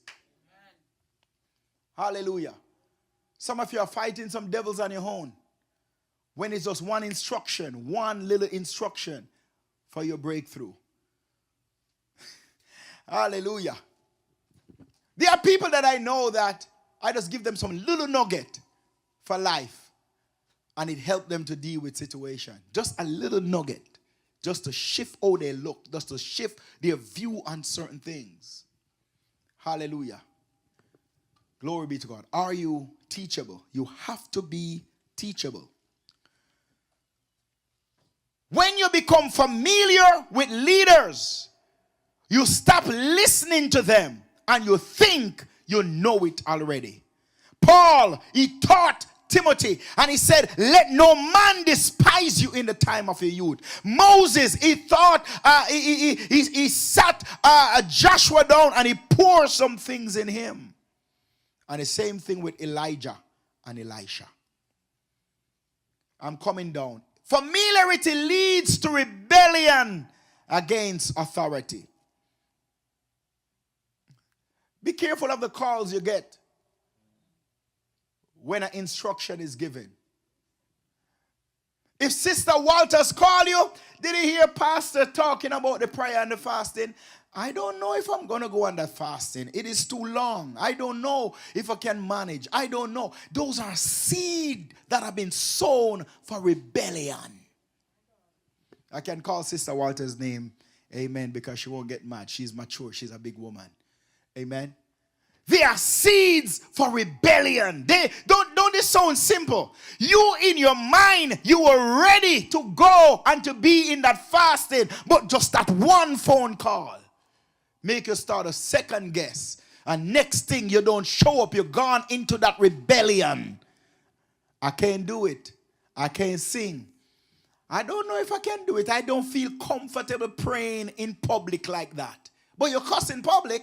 Hallelujah. Some of you are fighting some devils on your own. When it's just one instruction, one little instruction for your breakthrough. Hallelujah. There are people that I know that I just give them some little nugget for life, and it helped them to deal with situation. Just a little nugget, just to shift how they look, just to shift their view on certain things. Hallelujah. Glory be to God. Are you teachable? You have to be teachable. When you become familiar with leaders, you stop listening to them and you think you know it already. Paul, he taught Timothy and he said, let no man despise you in the time of your youth. Moses, he thought, he sat Joshua down and he poured some things in him. And the same thing with Elijah and Elisha. I'm coming down. Familiarity leads to rebellion against authority. Be careful of the calls you get when an instruction is given. If Sister Walters call you, did you hear Pastor talking about the prayer and the fasting? I don't know if I'm going to go on that fasting. It is too long. I don't know if I can manage. I don't know. Those are seed that have been sown for rebellion. I can call Sister Walter's name, amen, because she won't get mad. She's mature. She's a big woman. Amen. They are seeds for rebellion. Don't this sound simple? You in your mind, you were ready to go and to be in that fasting, but just that one phone call make you start a second guess. And next thing you don't show up, you're gone into that rebellion. I can't do it. I can't sing. I don't know if I can do it. I don't feel comfortable praying in public like that. But you cuss in public.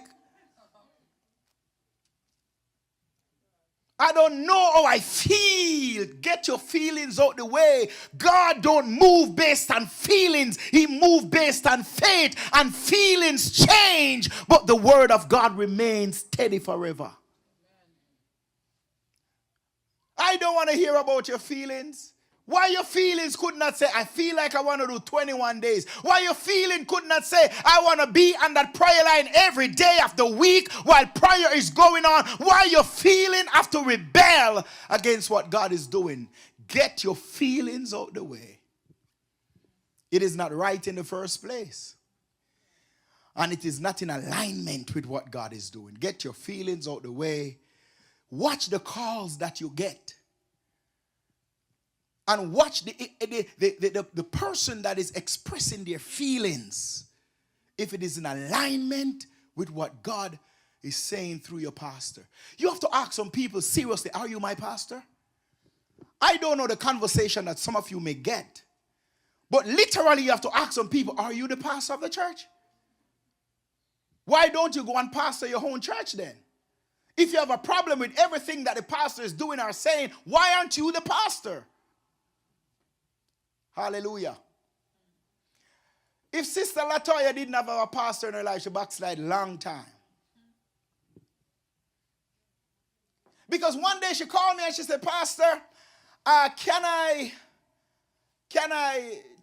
I don't know how I feel. Get your feelings out the way. God don't move based on feelings. He moves based on faith, and feelings change, but the word of God remains steady forever. I don't want to hear about your feelings. Why your feelings could not say, I feel like I want to do 21 days. Why your feeling could not say, I want to be on that prayer line every day of the week while prayer is going on. Why your feeling have to rebel against what God is doing. Get your feelings out the way. It is not right in the first place. And it is not in alignment with what God is doing. Get your feelings out the way. Watch the calls that you get. And watch the person that is expressing their feelings. If it is in alignment with what God is saying through your pastor. You have to ask some people seriously, are you my pastor? I don't know the conversation that some of you may get. But literally you have to ask some people, are you the pastor of the church? Why don't you go and pastor your own church then? If you have a problem with everything that the pastor is doing or saying, why aren't you the pastor? Hallelujah. If Sister Latoya didn't have a pastor in her life, she backslid long time. Because one day she called me and she said, Pastor, can I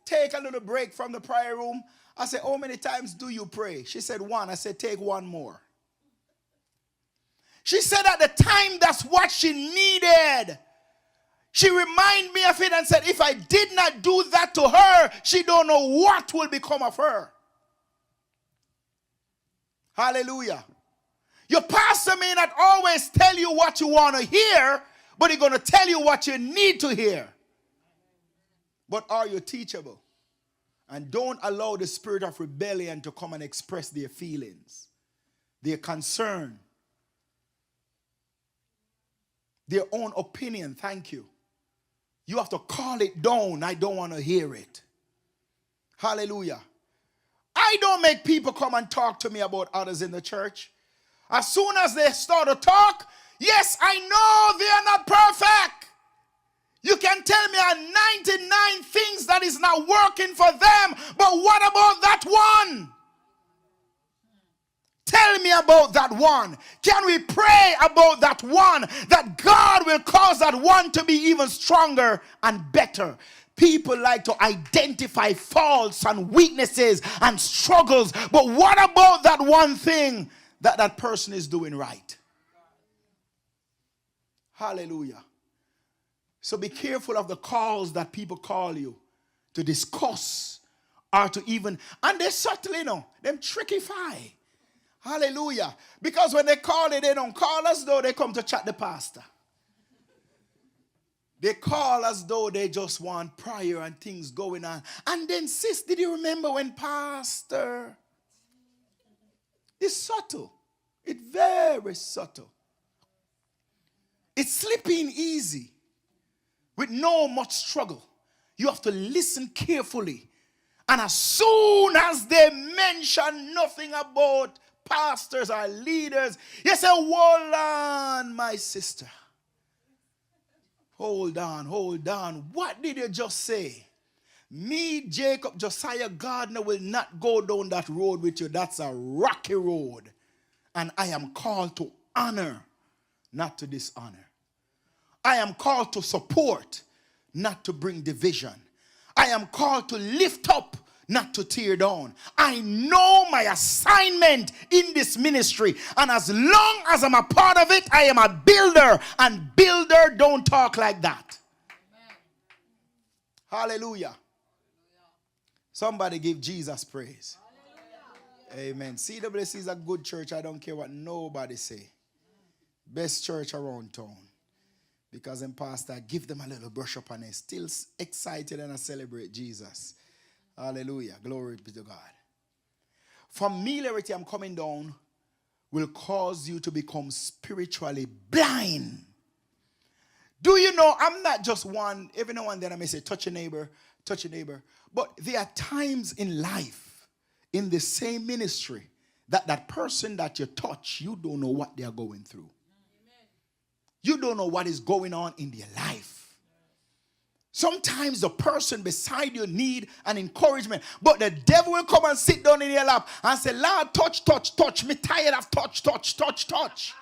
take a little break from the prayer room? I said, how many times do you pray? She said, one. I said, take one more. She said at the time that's what she needed. She reminded me of it and said, if I did not do that to her, she don't know what will become of her. Hallelujah. Your pastor may not always tell you what you want to hear, but he's going to tell you what you need to hear. But are you teachable? And don't allow the spirit of rebellion to come and express their feelings, their concern. Their own opinion, thank you. You have to call it down. I don't want to hear it. Hallelujah. I don't make people come and talk to me about others in the church. As soon as they start to talk, yes, I know they are not perfect. You can tell me 99 things that is not working for them, but what about that one? Tell me about that one. Can we pray about that one? That God will cause that one to be even stronger and better. People like to identify faults and weaknesses and struggles. But what about that one thing that that person is doing right? Hallelujah. So be careful of the calls that people call you to discuss or to even, and they subtly, them trickify. Hallelujah. Because when they call it, they don't call as though they come to chat the pastor. They call as though they just want prayer and things going on. And then, sis, did you remember when pastor? It's subtle. It's very subtle. It's slipping easy with no much struggle. You have to listen carefully. And as soon as they mention nothing about pastors or leaders, you say, hold on, my sister. Hold on. What did you just say? Me, Jacob, Josiah Gardner will not go down that road with you. That's a rocky road. And I am called to honor, not to dishonor. I am called to support, not to bring division. I am called to lift up, not to tear down. I know my assignment in this ministry, and as long as I'm a part of it, I am a builder, and builder don't talk like that. Amen. Hallelujah. Somebody give Jesus praise. Hallelujah. Amen. CWC is a good church. I don't care what nobody say. Best church around town. Because in pastor, I give them a little brush up and they're still excited and I celebrate Jesus. Hallelujah. Glory be to God. Familiarity, I'm coming down, will cause you to become spiritually blind. Do you know, I'm not just one, every now and then I may say, touch your neighbor. But there are times in life, in the same ministry, that person that you touch, you don't know what they are going through. You don't know what is going on in their life. Sometimes the person beside you need an encouragement, but the devil will come and sit down in your lap and say, Lord, touch. Me tired of touch.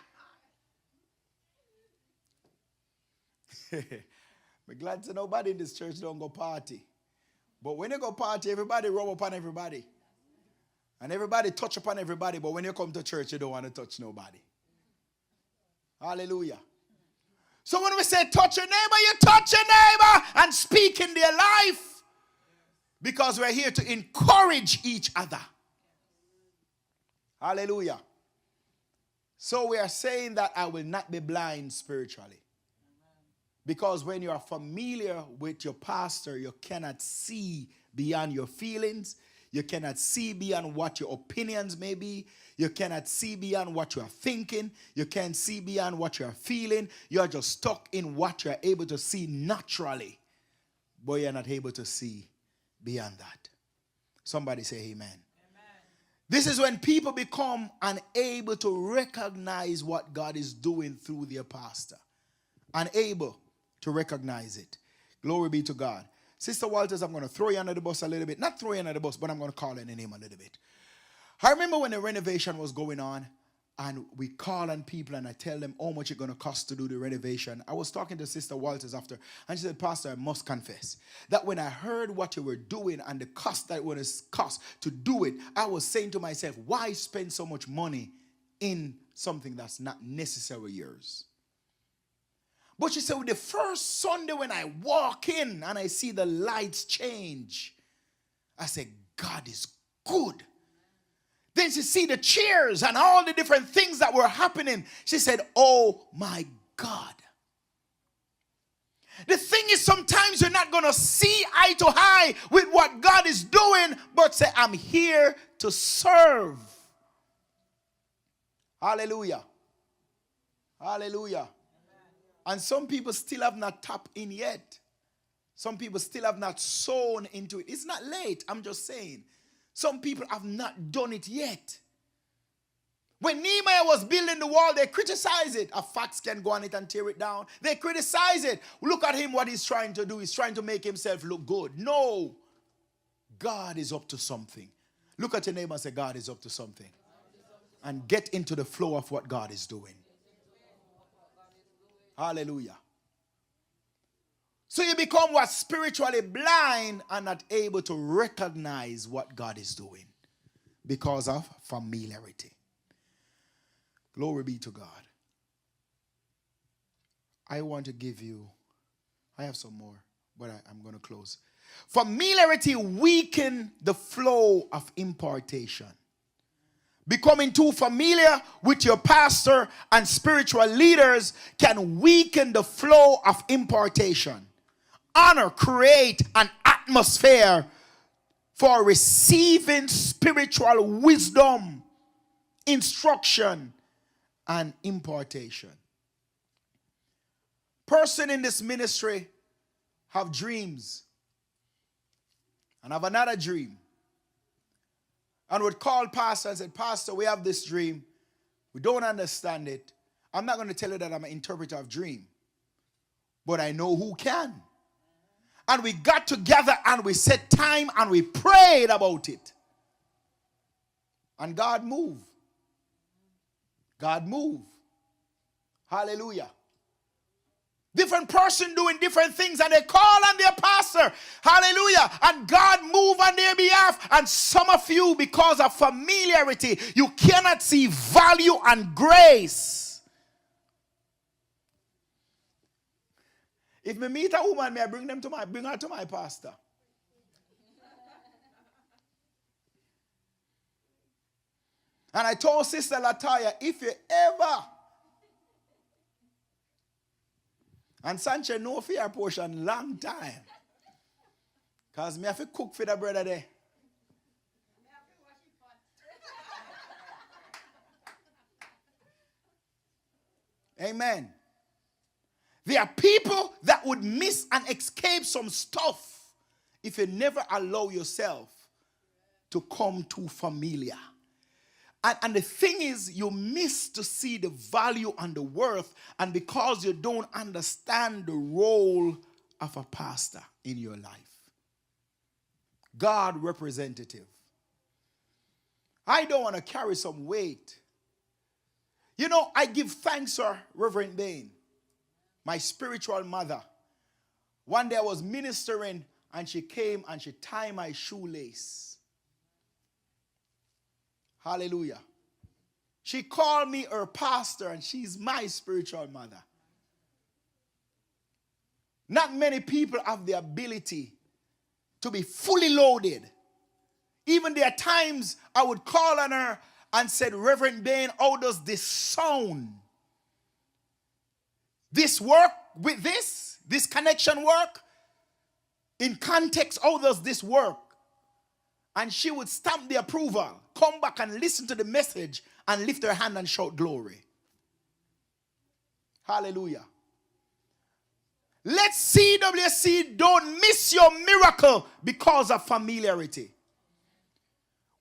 I'm glad to nobody in this church don't go party. But when you go party, everybody rub upon everybody. And everybody touch upon everybody. But when you come to church, you don't want to touch nobody. Hallelujah. So when we say touch your neighbor, you touch your neighbor and speak in their life. Because we're here to encourage each other. Hallelujah. So we are saying that I will not be blind spiritually. Because when you are familiar with your pastor, you cannot see beyond your feelings. You cannot see beyond what your opinions may be. You cannot see beyond what you are thinking. You can't see beyond what you are feeling. You are just stuck in what you are able to see naturally. But you're not able to see beyond that. Somebody say amen. Amen. This is when people become unable to recognize what God is doing through their pastor. Unable to recognize it. Glory be to God. Sister Walters, I'm going to throw you under the bus a little bit. Not throw you under the bus, but I'm going to call in the name a little bit. I remember when the renovation was going on, and we call on people, and I tell them how much it's going to cost to do the renovation. I was talking to Sister Walters after, and she said, Pastor, I must confess that when I heard what you were doing and the cost that it would cost to do it, I was saying to myself, why spend so much money in something that's not necessarily yours? But she said, well, the first Sunday when I walk in and I see the lights change, I said, God is good. Then she see the chairs and all the different things that were happening. She said, oh my God. The thing is, sometimes you're not going to see eye to eye with what God is doing, but say, I'm here to serve. Hallelujah. Hallelujah. And some people still have not tapped in yet. Some people still have not sown into it. It's not late, I'm just saying. Some people have not done it yet. When Nehemiah was building the wall, they criticized it. A fox can go on it and tear it down. They criticize it. Look at him, what he's trying to do. He's trying to make himself look good. No. God is up to something. Look at your neighbor and say, God is up to something. And get into the flow of what God is doing. Hallelujah. So you become what? Spiritually blind and not able to recognize what God is doing because of familiarity. Glory be to God. I want to give you, I have some more, but I'm going to close. Familiarity weakens the flow of impartation. Becoming too familiar with your pastor and spiritual leaders can weaken the flow of impartation. Honor, create an atmosphere for receiving spiritual wisdom, instruction, and impartation. Person in this ministry have dreams and have another dream. And would call pastor and say, Pastor, we have this dream. We don't understand it. I'm not going to tell you that I'm an interpreter of dream. But I know who can. And we got together and we set time and we prayed about it. And God moved. God moved. Hallelujah. Different person doing different things and they call on their pastor. Hallelujah. And God move on their behalf. And some of you, because of familiarity, you cannot see value and grace. If me meet a woman, may I bring her to my pastor. And I told Sister Latoya, if you ever, and Sanchez know for your portion long time. Because me have to cook for the brother there. Amen. There are people that would miss and escape some stuff if you never allow yourself to come too familiar. And the thing is, you miss to see the value and the worth, and because you don't understand the role of a pastor in your life. God representative. I don't want to carry some weight. You know, I give thanks to Reverend Bain, my spiritual mother. One day I was ministering and she came and she tied my shoelace. Hallelujah. She called me her pastor and she's my spiritual mother. Not many people have the ability to be fully loaded. Even there are times I would call on her and said, Reverend Bain, how does this sound? This work with this? This connection work? In context, how does this work? And she would stamp the approval, come back and listen to the message and lift her hand and shout glory. Hallelujah. Let CWC don't miss your miracle because of familiarity.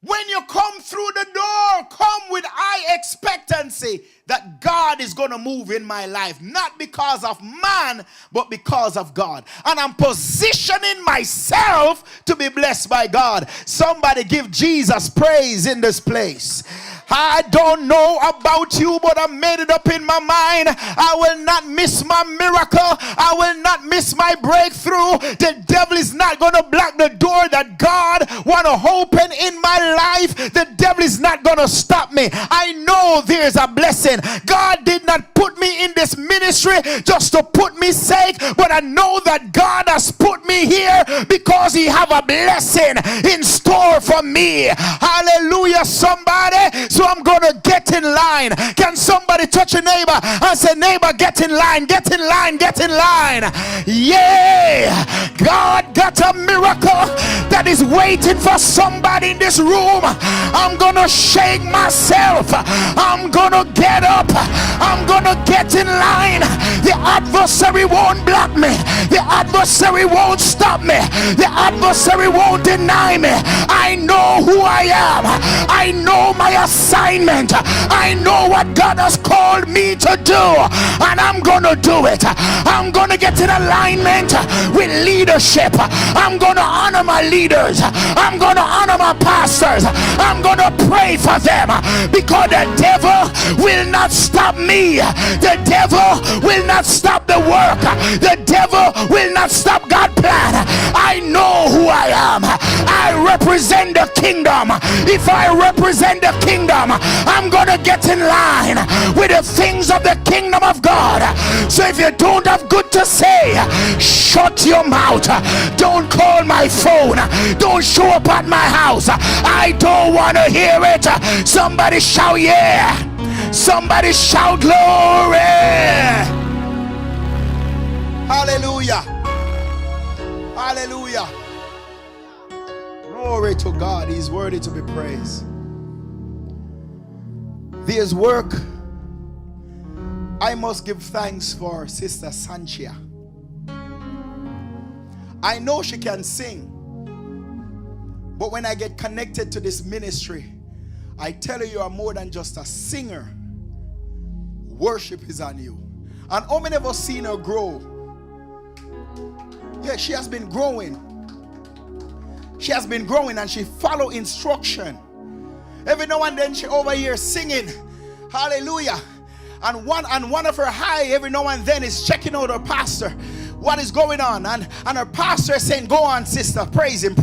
When you come through the door, come with high expectancy that God is going to move in my life. Not because of man, but because of God. And I'm positioning myself to be blessed by God. Somebody give Jesus praise in this place. I don't know about you, but I made it up in my mind. I will not miss my miracle. I will not miss my breakthrough. The devil is not going to block the door that God want to open in my life. The devil is not going to stop me. I know there's a blessing. God did not put me in this ministry just to put me sake, but I know that God has put me here because he have a blessing in store for me. Hallelujah, somebody. So I'm going to get in line. Can somebody touch a neighbor and say, neighbor, get in line, get in line, get in line. Yeah, God got a miracle that is waiting for somebody in this room. I'm going to shake myself. I'm going to get up. I'm going to get in line. The adversary won't block me. The adversary won't stop me. The adversary won't deny me. I know who I am. I know my assignment. I know what God has called me to do, and I'm gonna do it. I'm gonna get in alignment with leadership. I'm gonna honor my leaders. I'm gonna honor my pastors. I'm gonna pray for them, because the devil will not stop me. The devil will not stop the work. The devil will not stop God's plan. I know who I am. I represent the kingdom. If I represent the kingdom, I'm gonna get in line with the things of the kingdom of God. So if you don't have good to say, shut your mouth. Don't call my phone. Don't show up at my house. I don't want to hear it. Somebody shout yeah. Somebody shout glory. Hallelujah. Hallelujah. Glory to God. He's worthy to be praised. There's work. I must give thanks for Sister Sanchia. I know she can sing, but when I get connected to this ministry, I tell you are more than just a singer. Worship is on you. And how many of us seen her grow? Yeah, she has been growing. She has been growing, and she follow instruction. Every now and then she over here singing, hallelujah. And one of her high every now and then is checking out her pastor. What is going on? And her pastor is saying, go on, sister, praise him,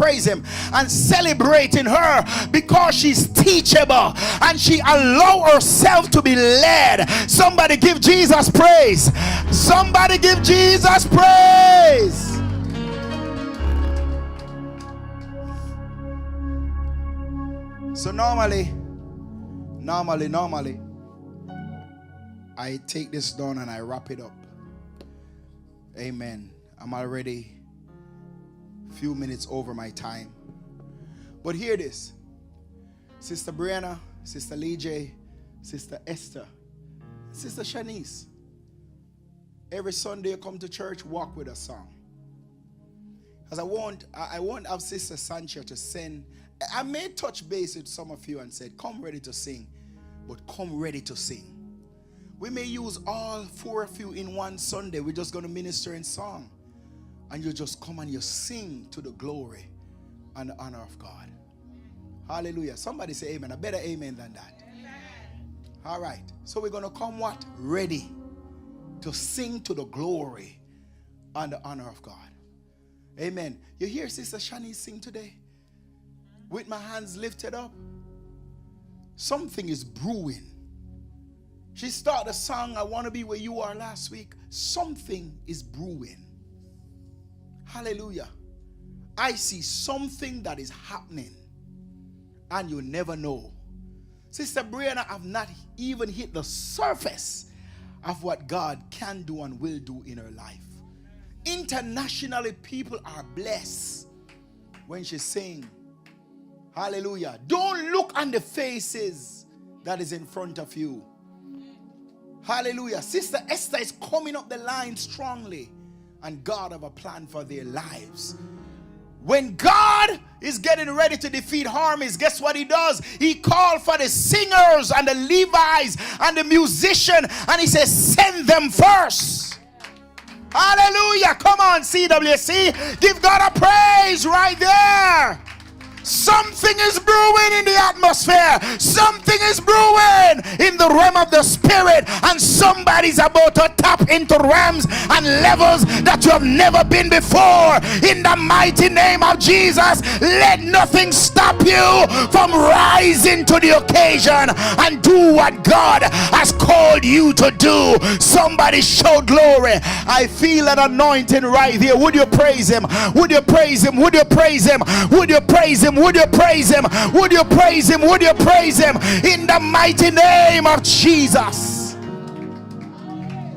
and celebrating her because she's teachable and she allow herself to be led. Somebody give Jesus praise. Somebody give Jesus praise. So normally, I take this down and I wrap it up. Amen. I'm already a few minutes over my time. But hear this. Sister Brianna, Sister Lee J, Sister Esther, Sister Shanice. Every Sunday you come to church, walk with a song. Because I won't have Sister Sanchia to send. I may touch base with some of you and said, come ready to sing, but come ready to sing. We may use all four of you in one Sunday. We're just going to minister in song. And you just come and you sing to the glory and the honor of God. Hallelujah. Somebody say amen. A better amen than that. Amen. All right. So we're going to come what? Ready to sing to the glory and the honor of God. Amen. You hear Sister Shani sing today? With my hands lifted up. Something is brewing. She started a song, I Want to Be Where You Are, last week. Something is brewing. Hallelujah. I see something that is happening, and you never know. Sister Brianna have not even hit the surface of what God can do and will do in her life. Internationally, people are blessed when she sings. Hallelujah. Don't look on the faces that is in front of you. Hallelujah. Sister Esther is coming up the line strongly, and God have a plan for their lives. When God is getting ready to defeat armies, guess what he does? He called for the singers and the Levites and the musician, and he says, send them first. Hallelujah. Come on, CWC. Give God a praise right there. Something is brewing in the atmosphere. Something is brewing in the the realm of the spirit, and somebody's about to tap into realms and levels that you have never been before. In the mighty name of Jesus, let nothing stop you from rising to the occasion and do what God has called you to do. Somebody shout glory. I feel an anointing right here. Would you praise him? Would you praise him? Would you praise him? Would you praise him? Would you praise him? Would you praise him? Would you praise him? In the mighty name of Jesus.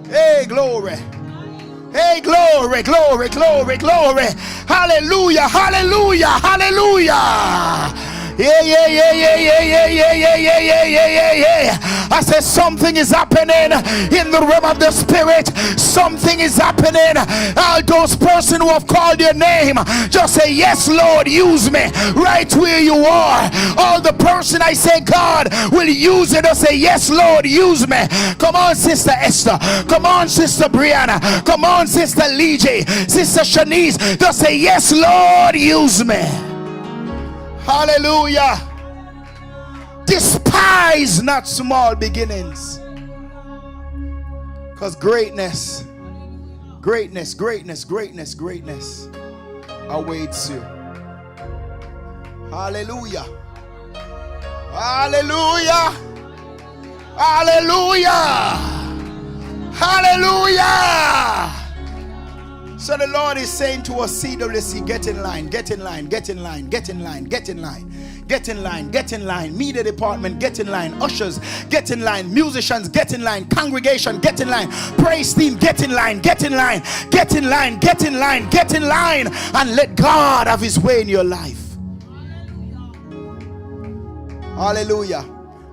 Hey, glory. Hey, glory, glory, glory, glory. Hallelujah, hallelujah, hallelujah. Yeah, yeah, yeah, yeah, yeah, yeah, yeah, yeah, yeah, yeah, yeah, yeah. I said something is happening in the realm of the spirit. Something is happening. All those persons who have called your name, just say, yes, Lord, use me right where you are. All the person I say God will use it, just say, yes, Lord, use me. Come on, Sister Esther. Come on, Sister Brianna. Come on, Sister Lige. Sister Shanice. Just say, yes, Lord, use me. Hallelujah. Despise not small beginnings, because greatness awaits you. Hallelujah. Hallelujah. Hallelujah. Hallelujah. So the Lord is saying to us, CWC, get in line, get in line, get in line, get in line, get in line, get in line, get in line. Media department, get in line. Ushers, get in line. Musicians, get in line. Congregation, get in line. Praise team, get in line, get in line, get in line, get in line, get in line, and let God have his way in your life. Hallelujah.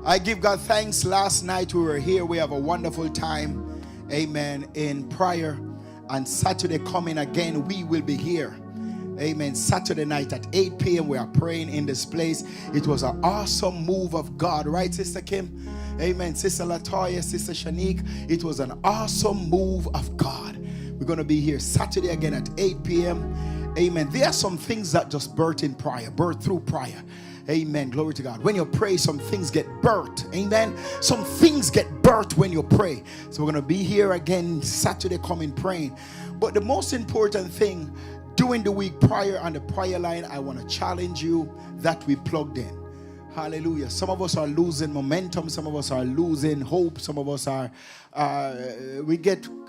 I give God thanks. Last night we were here. We have a wonderful time, amen, in prayer. And Saturday coming again, we will be here. Amen. Saturday night at 8 p.m. we are praying in this place. It was an awesome move of God. Right, Sister Kim? Amen. Sister Latoya, Sister Shanique. It was an awesome move of God. We're going to be here Saturday again at 8 p.m. Amen. There are some things that just birth in prayer. Birth through prayer. Amen. Glory to God. When you pray, some things get birthed. Amen. Some things get birthed when you pray. So we're going to be here again Saturday coming praying. But the most important thing during the week prior on the prayer line, I want to challenge you that we plugged in. Hallelujah. Some of us are losing momentum. Some of us are losing hope. Some of us are,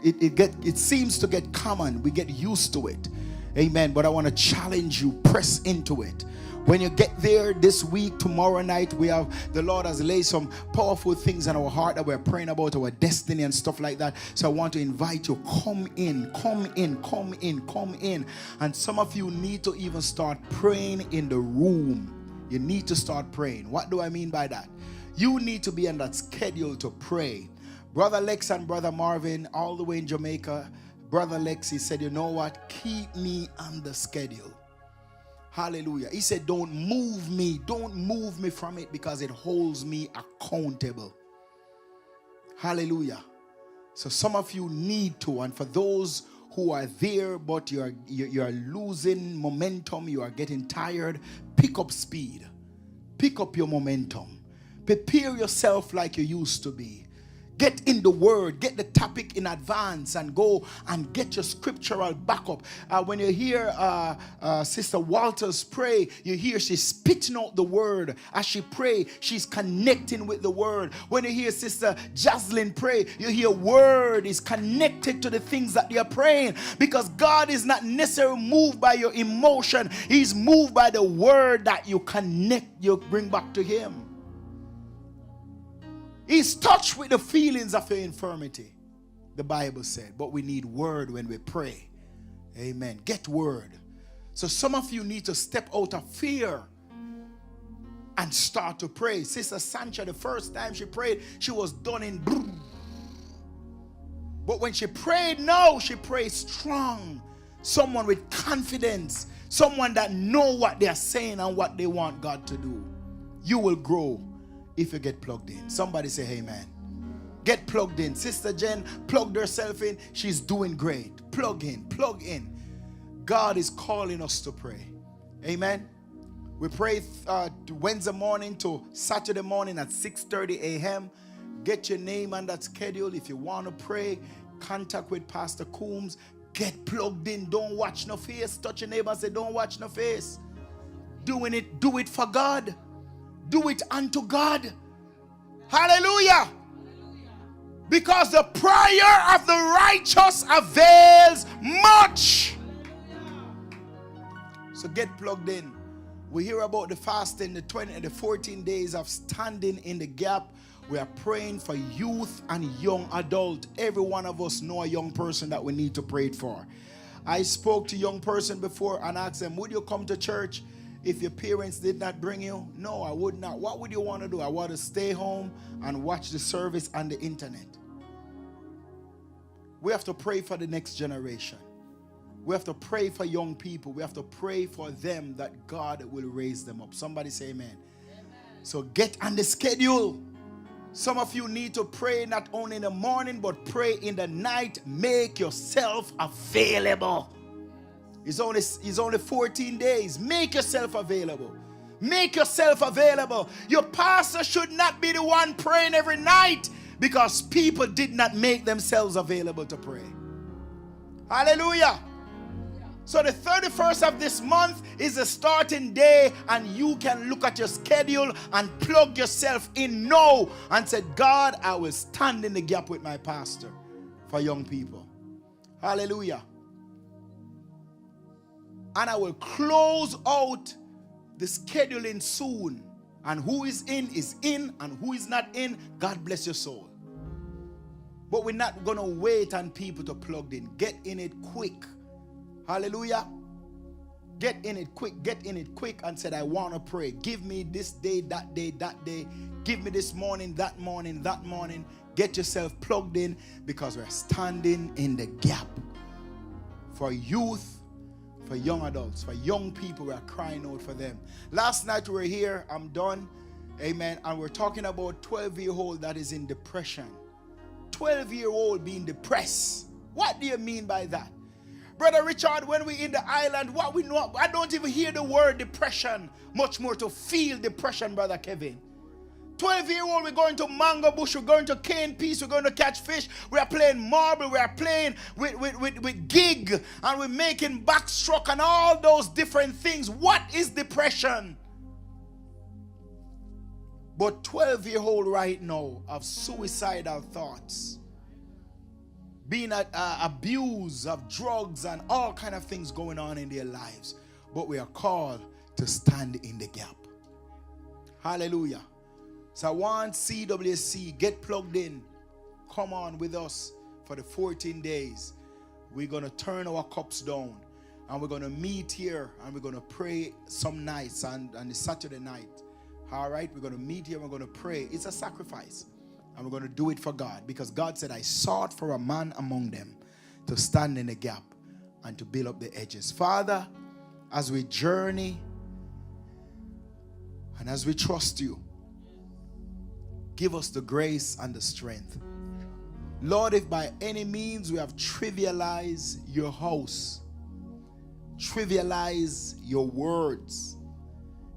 it seems to get common. We get used to it. Amen. But I want to challenge you, press into it. When you get there this week, tomorrow night, the Lord has laid some powerful things in our heart that we're praying about, our destiny and stuff like that. So I want to invite you, come in. And some of you need to even start praying in the room. You need to start praying. What do I mean by that? You need to be on that schedule to pray. Brother Lex and Brother Marvin, all the way in Jamaica, Brother Lex, he said, you know what? Keep me on the schedule. Hallelujah. He said, don't move me from it, because it holds me accountable. Hallelujah. So some of you need to, and for those who are there but you're losing momentum, you are getting tired, pick up speed. Pick up your momentum. Prepare yourself like you used to be. Get in the word, get the topic in advance, and go and get your scriptural backup. When you hear Sister Walters pray, you hear she's spitting out the word. As she pray, she's connecting with the word. When you hear Sister Jocelyn pray, you hear word is connected to the things that you're praying, because God is not necessarily moved by your emotion. He's moved by the word that you connect, you bring back to him. He's touched with the feelings of your infirmity, the Bible said. But we need word when we pray. Amen. Get word. So some of you need to step out of fear and start to pray. Sister Sancha, the first time she prayed, she was done in boom. But when she prayed now, she prayed strong. Someone with confidence. Someone that know what they are saying and what they want God to do. You will grow if you get plugged in. Somebody say amen. Get plugged in. Sister Jen plugged herself in. She's doing great. Plug in. Plug in. God is calling us to pray. Amen. We pray Wednesday morning to Saturday morning at 6:30 a.m. Get your name on that schedule. If you want to pray, contact with Pastor Coombs. Get plugged in. Don't watch no face. Touch your neighbor and say, don't watch no face. Do it for God. Do it unto God. Hallelujah. Because the prayer of the righteous avails much. So get plugged in. We hear about the fasting, the 20 and the 14 days of standing in the gap. We are praying for youth and young adult. Every one of us know a young person that we need to pray for. I spoke to a young person before and asked them, would you come to church if your parents did not bring you? No, I would not. What would you want to do? I want to stay home and watch the service on the internet. We have to pray for the next generation. We have to pray for young people. We have to pray for them that God will raise them up. Somebody say amen. Amen. So get on the schedule. Some of you need to pray not only in the morning, but pray in the night. Make yourself available. It's only 14 days. Make yourself available. Make yourself available. Your pastor should not be the one praying every night because people did not make themselves available to pray. Hallelujah. So the 31st of this month is the starting day, and you can look at your schedule and plug yourself in now and say, God, I will stand in the gap with my pastor for young people. Hallelujah. And I will close out the scheduling soon. And who is in, and who is not in, God bless your soul. But we're not going to wait on people to plug in. Get in it quick. Hallelujah. Get in it quick and said, I want to pray. Give me this day, that day, that day. Give me this morning, that morning, that morning. Get yourself plugged in because we're standing in the gap for youth, for young adults, for young people. We're crying out for them. Last night we were here. I'm done. Amen. And we're talking about 12-year-old that is in depression. 12-year-old being depressed. What do you mean by that? Brother Richard, when we're in the island, what we know, I don't even hear the word depression, much more to feel depression, Brother Kevin. 12-year-old, we're going to Mango Bush, we're going to Cane Piece, we're going to catch fish, we are playing marble, we are playing with gig, and we're making backstroke and all those different things. What is depression? But 12-year-old right now have suicidal thoughts, being abused of drugs and all kind of things going on in their lives. But we are called to stand in the gap. Hallelujah. So I want CWC, get plugged in. Come on with us for the 14 days. We're going to turn our cups down. And we're going to meet here. And we're going to pray some nights on the Saturday night. All right? We're going to meet here. We're going to pray. It's a sacrifice. And we're going to do it for God. Because God said, I sought for a man among them to stand in the gap and to build up the edges. Father, as we journey and as we trust you, give us the grace and the strength. Lord, if by any means we have trivialized your house, trivialized your words,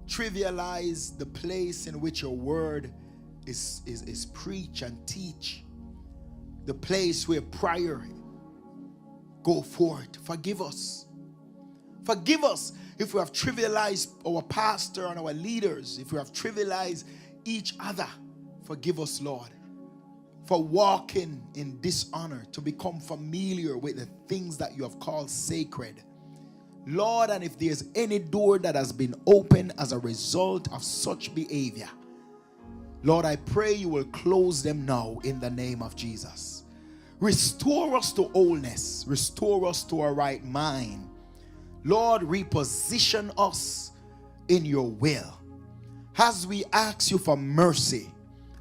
trivialized the place in which your word is preach and teach, the place where prayer go forth. Forgive us. Forgive us if we have trivialized our pastor and our leaders, if we have trivialized each other. Forgive us, Lord, for walking in dishonor, to become familiar with the things that you have called sacred. Lord, and if there's any door that has been opened as a result of such behavior, Lord, I pray you will close them now in the name of Jesus. Restore us to wholeness. Restore us to a right mind. Lord, reposition us in your will. As we ask you for mercy,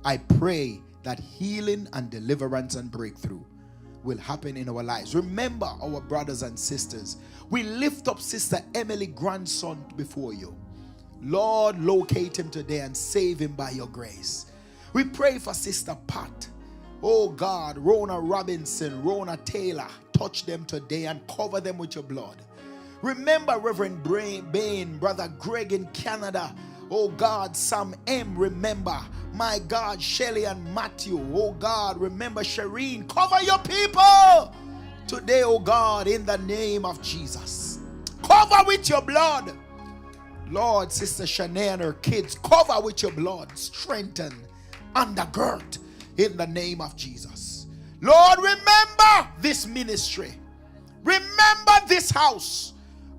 I pray that healing and deliverance and breakthrough will happen in our lives. Remember our brothers and sisters. We lift up Sister Emily grandson before you. Lord, locate him today and save him by your grace. We pray for Sister Pat. Oh God, Rona Robinson, Rona Taylor, touch them today and cover them with your blood. Remember Reverend Bain, Brother Greg in Canada. Oh God, Sam M. Remember My God, Shelley and Matthew. Oh God, remember Shireen. Cover your people today, oh God, in the name of Jesus. Cover with your blood. Lord, Sister Shanae and her kids, cover with your blood. Strengthen, undergird in the name of Jesus. Lord, remember this ministry. Remember this house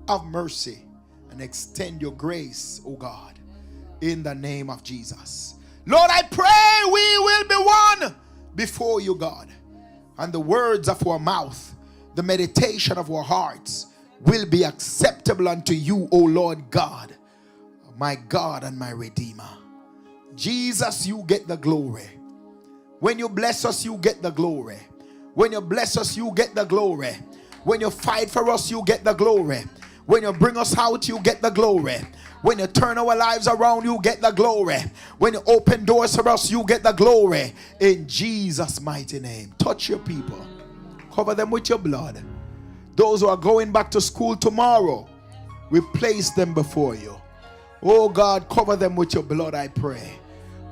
of mercy and extend your grace, oh God, in the name of Jesus. Lord, I pray we will be one before you, God, and the words of our mouth, the meditation of our hearts will be acceptable unto you, O Lord God, my God and my Redeemer. Jesus, you get the glory. When you bless us, you get the glory. When you bless us, you get the glory. When you fight for us, you get the glory. When you bring us out, you get the glory. When you turn our lives around, you get the glory. When you open doors for us, you get the glory. In Jesus' mighty name. Touch your people. Cover them with your blood. Those who are going back to school tomorrow, we place them before you. Oh God, cover them with your blood, I pray.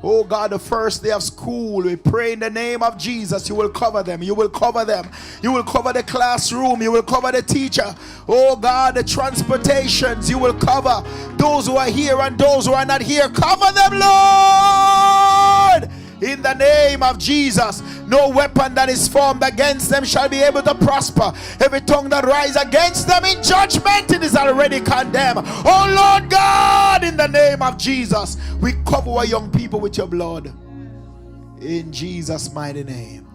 Oh God, the first day of school, we pray in the name of Jesus, you will cover them. You will cover them. You will cover the classroom. You will cover the teacher. Oh God, the transportations, you will cover those who are here and those who are not here. Cover them, Lord, in the name of Jesus. No weapon that is formed against them shall be able to prosper. Every tongue that rises against them in judgment, it is already condemned. Oh Lord God, in the name of Jesus, we cover our young people with your blood. In Jesus' mighty name.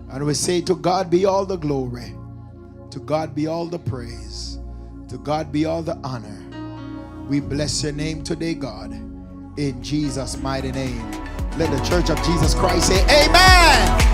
And we say, to God be all the glory. To God be all the praise. To God be all the honor. We bless your name today, God. In Jesus' mighty name. Let the Church of Jesus Christ say amen.